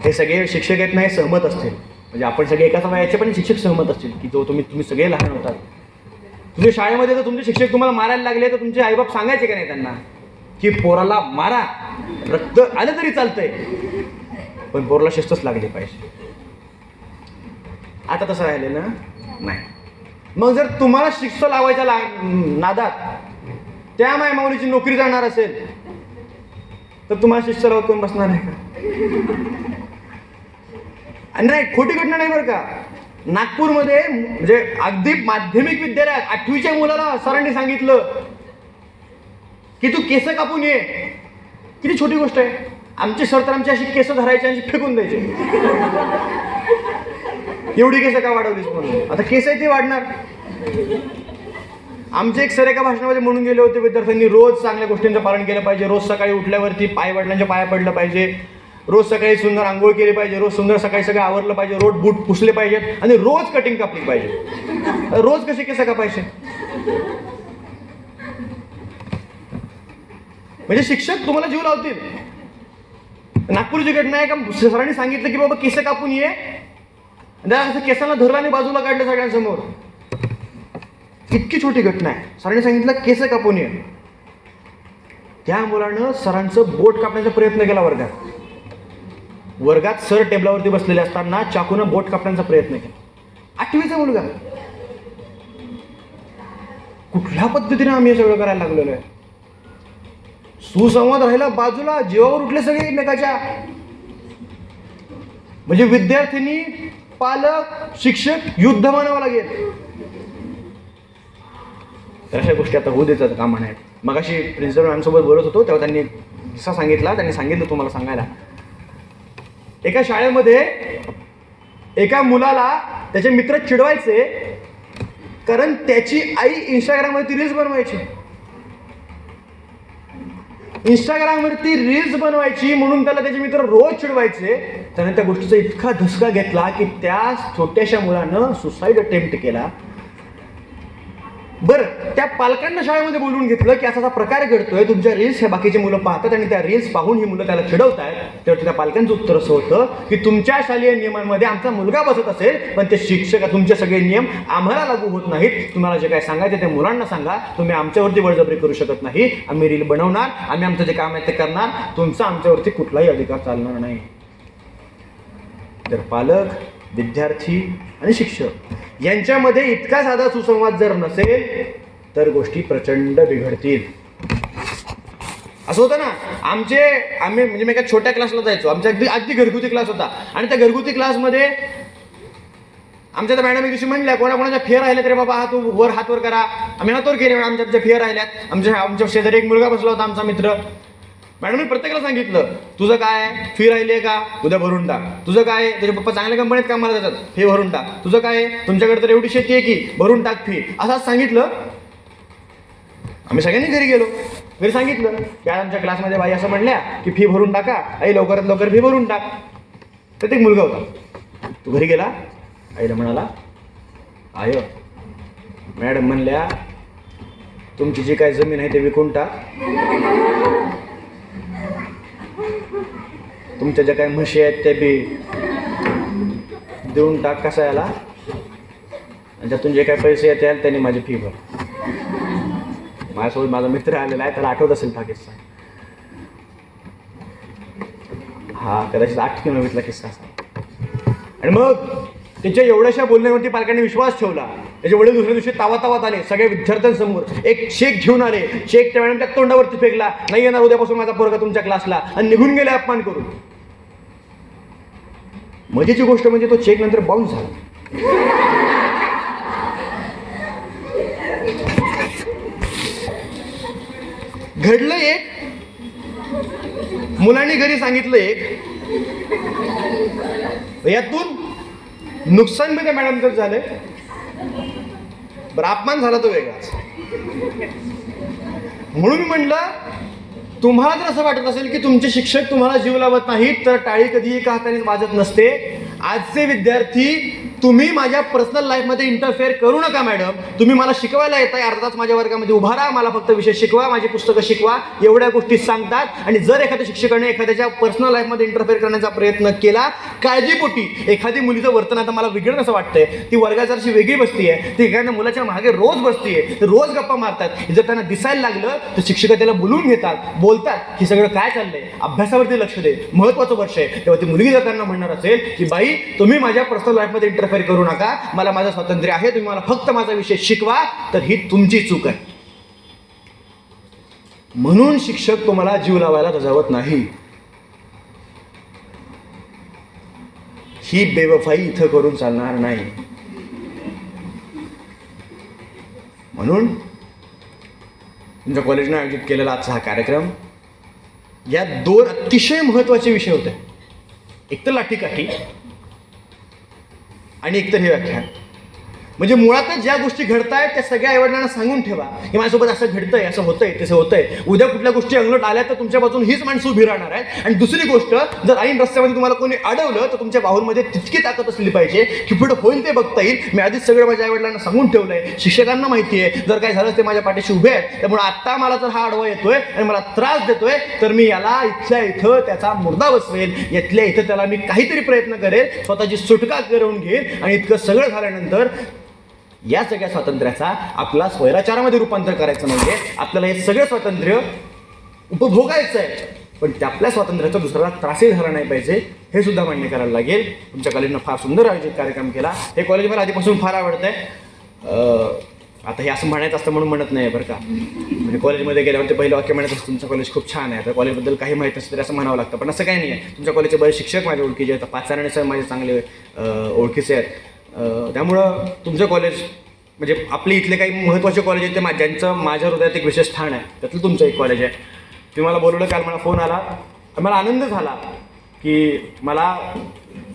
हे सगळे शिक्षक आहेत नाही सहमत असतील, म्हणजे आपण सगळे एकाच वयाचे पण शिक्षक सहमत असतील की जो तुम्ही सगळे लहान होतात. तुमच्या शाळेमध्ये जर तुमचे शिक्षक तुम्हाला मारायला लागले तर तुमचे आईबाप सांगायचे का नाही त्यांना की पोराला मारा, रक्त आलं तरी चालतंय, पण पोराला शिस्तच लागली पाहिजे. आता तसं राहिले ना नाही. मग जर तुम्हाला शिस्त लावायच्या नादात त्या मायमाऊलीची नोकरी जाणार असेल तर तुम्हाला शिस्त लावत कोण बसणार आहे का? आणि नाही, खोटी घटना नाही बरं का. नागपूरमध्ये म्हणजे अगदी माध्यमिक विद्यालयात 8वीच्या मुलाला सरांनी सांगितलं की तू केस कापून ये. किती छोटी गोष्ट आहे. आमचे सर तर आमची अशी केस धरायचे आणि फेकून द्यायचे. एवढी केस का वाढवलीस म्हणून? आता केस आहे ते वाढणार. आमचे एक सर एका भाषणामध्ये म्हणून गेले होते विद्यार्थ्यांनी रोज चांगल्या गोष्टींचं पालन केलं पाहिजे, रोज सकाळी उठल्यावरती वडिलांच्या पाया पडलं पाहिजे, रोज सकाळी सुंदर आंघोळ केली पाहिजे, रोज सुंदर सकाळी सगळं आवरलं पाहिजे, रोज बूट पुसले पाहिजेत आणि रोज कटिंग कापली पाहिजे. रोज कसे केस कापायचे? म्हणजे शिक्षक तुम्हाला जीव लावतील. नागपूरची घटना आहे का सरांनी सांगितलं की बाबा केस कापून ये, असं केसांना धरलं आणि बाजूला काढलं सगळ्यांसमोर. इतकी छोटी घटना आहे. सरांनी सांगितलं केस कापून ये. त्या मुलानं सरांचं बोट कापण्याचा प्रयत्न केला वर्गात सर टेबलावरती बसलेले असताना चाकूनं बोट कापण्याचा प्रयत्न केला. 8वीचा मुलगा. कुठल्या पद्धतीने आम्ही हे सगळं करायला लागलेलो आहे? सुसंवाद राहिला बाजूला, जीवावर उठले सगळे एकमेकाच्या. म्हणजे विद्यार्थिनी, पालक, शिक्षक युद्ध मानावं लागेल. तर अशा गोष्टी आता होऊ देतात कामा नाहीत. मगाशी प्रिन्सिपल मॅमसोबत बोलत होतो तेव्हा त्यांनी किस्सा सांगितला. त्यांनी सांगितलं तुम्हाला सांगायला. एका शाळेमध्ये एका मुलाला त्याचे मित्र चिडवायचे कारण त्याची आई इंस्टाग्रामवरती रील्स बनवायची. इंस्टाग्रामवरती रील्स बनवायची म्हणून त्याला त्याचे मित्र रोज चिडवायचे. त्याने त्या गोष्टीचा इतका धसका घेतला की त्या छोट्याशा मुलानं सुसाईड अटेम्प्ट केला. बरं, त्या पालकांना शाळेमध्ये बोलवून घेतलं की असा प्रकार घडतोय, तुमच्या रील्स हे बाकीचे मुलं पाहतात आणि त्या रील्स पाहून ही मुलं त्याला चिडवतायत. तेव्हा त्या पालकांचं उत्तर असं होतं की तुमच्या शालेय नियमांमध्ये आमचा मुलगा बसत असेल पण ते शिक्षक तुमचे सगळे नियम आम्हाला लागू होत नाहीत. तुम्हाला जे काय सांगायचं ते मुलांना सांगा. तुम्ही आमच्यावरती बळजबरी करू शकत नाही. आम्ही रील बनवणार, आम्ही आमचं जे काम आहे ते करणार, तुमचा आमच्यावरती कुठलाही अधिकार चालणार नाही. तर पालक, विद्यार्थी आणि शिक्षक यांच्यामध्ये इतका साधा सुसंवाद जर नसेल तर गोष्टी प्रचंड बिघडतील. असं होतं ना, आम्ही म्हणजे मी एका छोट्या क्लासला जायचो. आमच्या अगदी घरगुती क्लास होता आणि त्या घरगुती क्लासमध्ये आमच्या त्या मॅडम एक दिवशी म्हणल्या कोणाकोणाच्या फेर राहिल्या तरी बाबा तू हात वर करा. आम्ही हात वर केले. आमच्या फेर राहिल्यात. आमच्या शेजारी एक मुलगा बसला होता आमचा मित्र. मॅडमने प्रत्येकाला सांगितलं तुझं काय फी राहिली का उद्या भरून टाक. तुझं काय त्याचे पप्पा चांगल्या कंपनीत कामाला जातात, फी भरून टाक. तुझं काय तुमच्याकडे तर एवढी शेती आहे की भरून टाक फी. असंच सांगितलं. आम्ही सगळ्यांनी घरी गेलो. घरी सांगितलं की आमच्या क्लासमध्ये बाई असं म्हणल्या की फी भरून टाका, आई लवकरात लवकर फी भरून टाक. तर एक मुलगा होता. तू घरी गेला? आईला म्हणाला, आय मॅडम म्हणल्या तुमची जी काय जमीन आहे ते विकून टाक, तुमच्या ज्या काही म्हशी आहेत त्या बी देऊन टाक कसायला, आणि त्यातून जे काही पैसे येतील त्यांनी माझी फी भर. माझ्यासोबत माझा मित्र आलेला आहे, त्याला आठवत असेल हा किस्सा. हा कदाचित 8 की 9वीतला किस्सा असा. आणि मग त्याच्या एवढ्याशा बोलण्यावरती पालकांनी विश्वास ठेवला. त्याचे वडील दुसऱ्या दिवशी तावातावात आले सगळ्या विद्यार्थ्यांसमोर, एक चेक घेऊन आले. चेक त्या मॅडमच्या तोंडावरती फेकला, नाही येणार उद्यापासून माझा पोरगा तुमच्या क्लासला, आणि निघून गेले अपमान करून. मजेची गोष्ट म्हणजे तो चेक नंतर बाउन्स झाला. घडलं एक, मुलांनी घरी सांगितलं एक, यातून नुकसान बी त्या मॅडमचं झालंय, बरं अपमान झाला तो वेगळाच. म्हणून मी म्हटलं, तुम्हाला जर असं वाटत असेल की तुमचे शिक्षक तुम्हाला जीव लावत नाहीत, तर टाळी कधी एका हाताने वाजत नसते. आजचे विद्यार्थी, तुम्ही माझ्या पर्सनल लाईफमध्ये इंटरफेअर करू नका मॅडम. तुम्ही मला शिकवायला येताय, अर्धा तास माझ्या वर्गामध्ये उभा राहा, मला फक्त विषय शिकवा, माझी पुस्तकं शिकवा, एवढ्या गोष्टी सांगतात. आणि जर एखाद्या शिक्षकाने एखाद्याच्या पर्सनल लाईफमध्ये इंटरफेअर करण्याचा प्रयत्न केला काळजीपोटी, एखादी मुलीचं वर्तन आता मला वेगळं असं वाटतंय, ती वर्गाची वेगळी बसती आहे, ती एखाद्या मुलाच्या मागे रोज बसतीये, रोज गप्पा मारतात. जर त्यांना दिसायला लागलं तर शिक्षक त्याला बोलून घेतात, बोलतात की सगळं काय चाललंय, अभ्यासावरती लक्ष दे, महत्वाचं वर्ष आहे. तेव्हा ती मुलगी जर त्यांना म्हणणार असेल की बाई तुम्ही माझ्या पर्सनल लाईफमध्ये इंटरफेअर करू नका, मला माझं स्वातंत्र्य आहे, तुम्ही मला फक्त माझा विषय शिकवा, तर ही तुमची चूक आहे. म्हणून शिक्षक तुम्हाला जीव लावायला रजावत नाही. ही बेवफाई इथं करून चालणार नाही. म्हणून तुमच्या कॉलेजने आयोजित केलेला आजचा हा कार्यक्रम, या 2 अतिशय महत्त्वाचे विषय होते. एक तर लाठीकाठी आणि एकतर हे व्याख्यान. म्हणजे मुळातच ज्या गोष्टी घडतायत त्या सगळ्या आईवडिलांना सांगून ठेवा की माझ्यासोबत असं घडतंय, असं होतंय, तसं होतंय. उद्या कुठल्या गोष्टी अंगलट आल्या तर तुमच्या बाजून हीच माणसं उभी राहणार आहेत. आणि दुसरी गोष्ट, जर ऐन रस्त्यामध्ये तुम्हाला कोणी अडवलं तर तुमच्या बाहूंमध्ये तितकी ताकद असली पाहिजे की पुढे होईल ते बघता येईल. मी आधीच सगळं माझ्या आईवडिलांना सांगून ठेवलंय, शिक्षकांना माहिती आहे, जर काय झालं ते माझ्या पाठीशी उभे आहेत. त्यामुळे आत्ता मला जर हा आडवा येतोय आणि मला त्रास देतोय तर मी याला इथल्या इथं त्याचा मुर्दा बसवेल, इथल्या इथं त्याला मी काहीतरी प्रयत्न करेल, स्वतःची सुटका करून घेईल. आणि इतकं सगळं झाल्यानंतर या सगळ्या स्वातंत्र्याचा आपला स्वैराचारामध्ये रूपांतर करायचं नाहीये. आपल्याला हे सगळं स्वातंत्र्य उपभोगायचं आहे, पण आपल्या स्वातंत्र्याचा दुसऱ्याला त्रासही झाला नाही पाहिजे, हे सुद्धा मान्य करायला लागेल. तुमच्या कॉलेजनं फार सुंदर आयोजित कार्यक्रम केला. हे कॉलेज मला आधीपासून फार आवडतंय. आता हे असं म्हणायचं असतं म्हणून म्हणत नाही बरं का, म्हणजे कॉलेजमध्ये गेल्यावर ते पहिलं वाक्य म्हणत असतं तुमचं कॉलेज खूप छान आहे. तर कॉलेजबद्दल काही माहीत असेल तरी असं म्हणावं लागतं, पण असं काही नाही आहे. तुमच्या कॉलेजचे बरेच शिक्षक माझ्या ओळखीचे आहेत, 5 सर माझे चांगले ओळखीचे आहेत. त्यामुळं तुमचं कॉलेज म्हणजे आपले इथले काही महत्त्वाचे कॉलेज आहेत ते ज्यांचं माझ्या हृदयात एक विशेष स्थान आहे, त्यातलं तुमचं एक कॉलेज आहे. तुम्ही मला बोलवलं, काल मला फोन आला, मला आनंद झाला की मला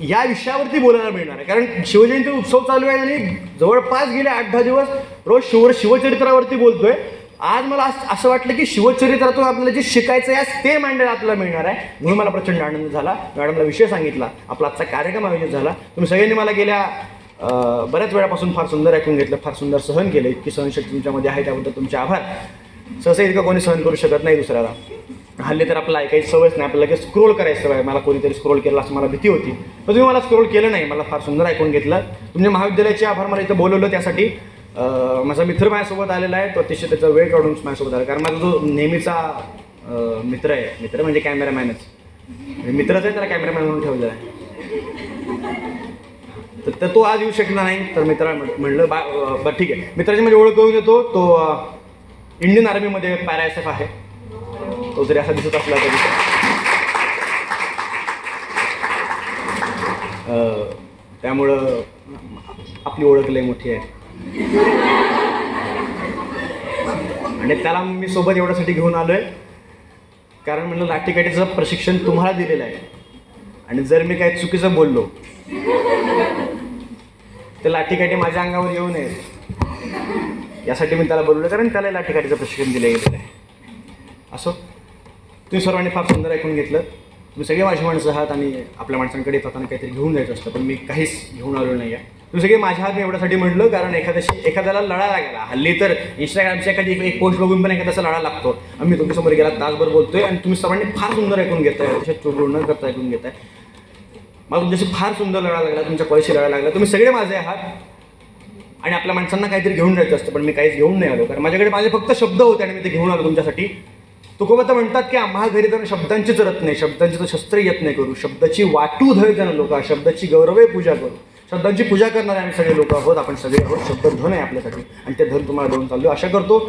या विषयावरती बोलायला मिळणार आहे. कारण शिवजयंती उत्सव चालू आहे आणि जवळपास गेले 8-10 दिवस रोज शिवचरित्रावरती बोलतोय. आज मला असं वाटलं की शिवचरित्रातून आपल्याला जे शिकायचं आहे ते मांडायला आपल्याला मिळणार आहे. म्हणून मला प्रचंड आनंद झाला. मॅडमला विषय सांगितला, आपला आजचा कार्यक्रम आयोजित झाला. तुम्ही सगळ्यांनी मला गेल्या बऱ्याच वेळापासून फार सुंदर ऐकून घेतलं, फार सुंदर सहन केलं. इतकी सहनशक्ती तुमच्यामध्ये आहे त्याबद्दल तुमचे आभार. सहसा इतकं कोणी सहन करू शकत नाही दुसऱ्याला. हल्ली तर आपल्याला ऐकायची सवयच नाही, आपल्याला लगेच स्क्रोल करायची सवय. मला कोणीतरी स्क्रोल केलं असं मला भीती होती, पण तुम्ही मला स्क्रोल केलं नाही, मला फार सुंदर ऐकून घेतलं. तुमच्या महाविद्यालयाचे आभार. मला इथं बोलवलं त्यासाठी. माझा मित्र माझ्यासोबत आलेला आहे, तो अतिशय त्याचा वेळ काढून माझ्यासोबत आला. कारण माझा जो नेहमीचा मित्र आहे, मित्र म्हणजे कॅमेरामॅनच, मित्रच आहे, त्याला कॅमेरामॅन म्हणून ठेवलेला आहे. तर तो आज येऊ शकला नाही, तर मित्राला म्हणलं बरं ठीक आहे. मित्राची माझी ओळख करून देतो. तो इंडियन आर्मीमध्ये पॅरा SF आहे. तो जरी असा दिसत असला तरी त्यामुळं आपली ओळख लय मोठी आहे. आणि त्याला मी सोबत एवढ्यासाठी घेऊन आलोय कारण म्हणलं लाठीकाठीचं प्रशिक्षण तुम्हाला दिलेलं आहे, आणि जर मी काही चुकीचं बोललो तर लाठीकाठी माझ्या अंगावर येऊ नये यासाठी मी त्याला बोलवलं, कारण त्याला लाठीकाठीचं प्रशिक्षण दिलं गेलेलं आहे. असो, तुम्ही सर्वांनी फार सुंदर ऐकून घेतलं. तुम्ही सगळे माझी माणसं आहात आणि आपल्या माणसांकडे येताना काहीतरी घेऊन जायचं असतं, पण मी काहीच घेऊन आलो नाही आहे. तुम्ही सगळे माझ्या हात एवढ्यासाठी म्हटलं कारण एखाद्याला लढा लागायला हल्ली तर इंस्टाग्रामची एखादी एक पोस्ट बघून पण एखाद्याचा लढा लागतो. आम्ही तुमच्यासमोर गेला तासभर बोलतोय आणि तुम्ही सर्वांनी फार सुंदर ऐकून घेताय, अतिशय चोरबोड न करता ऐकून घेताय. मला तुमच्याशी फार सुंदर लढा लागला, तुमच्या कॉलेजशी लढा लागला. तुम्ही सगळे माझे आहात आणि आपल्या माणसांना काहीतरी घेऊन जायचं असतं, पण मी काहीच घेऊन नाही आलो कारण माझ्याकडे माझे फक्त शब्द होते आणि मी ते घेऊन आलो तुमच्यासाठी. तुकोबा तर म्हणतात की आम्हा घरी तर शब्दांचीच रत नाही, शब्दांची तर शस्त्र येत नाही करू, शब्दाची वाटू धय जण लोक, शब्दाची गौरवे पूजा करू. शब्दांची पूजा करणारे आम्ही सगळे लोक आहोत, आपण सगळे आहोत. शब्द धन आहे आपल्यासाठी आणि ते धन तुम्हाला देऊन चाललो. आशा करतो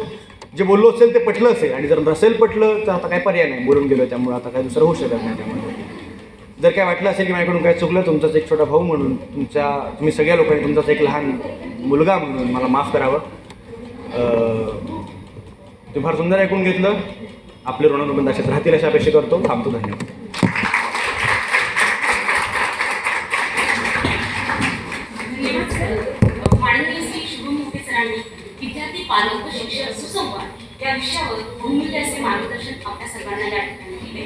जे बोललो असेल ते पटलं असेल आणि जर नसेल पटलं तर आता काय पर्याय नाही, बोलून गेलो त्यामुळे आता काय दुसरं होऊ शकत नाही. त्यामध्ये जर काय वाटलं असेल की माझ्याकडून काय चुकलं, तुमचाच एक छोटा भाऊ म्हणून तुम्ही सगळ्या लोकांनी तुमचाच एक लहान मुलगा म्हणून मला माफ करावं. तुम्ही फार सुंदर ऐकून घेतलं. आपले ऋणानुबंध असेच राहतील अशा अपेक्षा करतो. थांबतो. धन्यवाद. माननीय श्री शुभम मोठे सरांनी विद्यार्थी पालक व शिक्षक सुसंवाद या विषयावर बहुमूल्य असे मार्गदर्शन आपल्या सर्वांना या ठिकाणी दिले.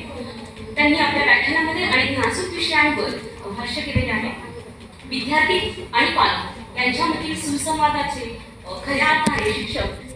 त्यांनी आपल्या व्याख्यानामध्ये अनेक नाजूक विषयांवर भाष्य केलेले आहे. विद्यार्थी आणि पालक यांच्यामधील सुसंवादाचे खऱ्या अर्थाने शिक्षक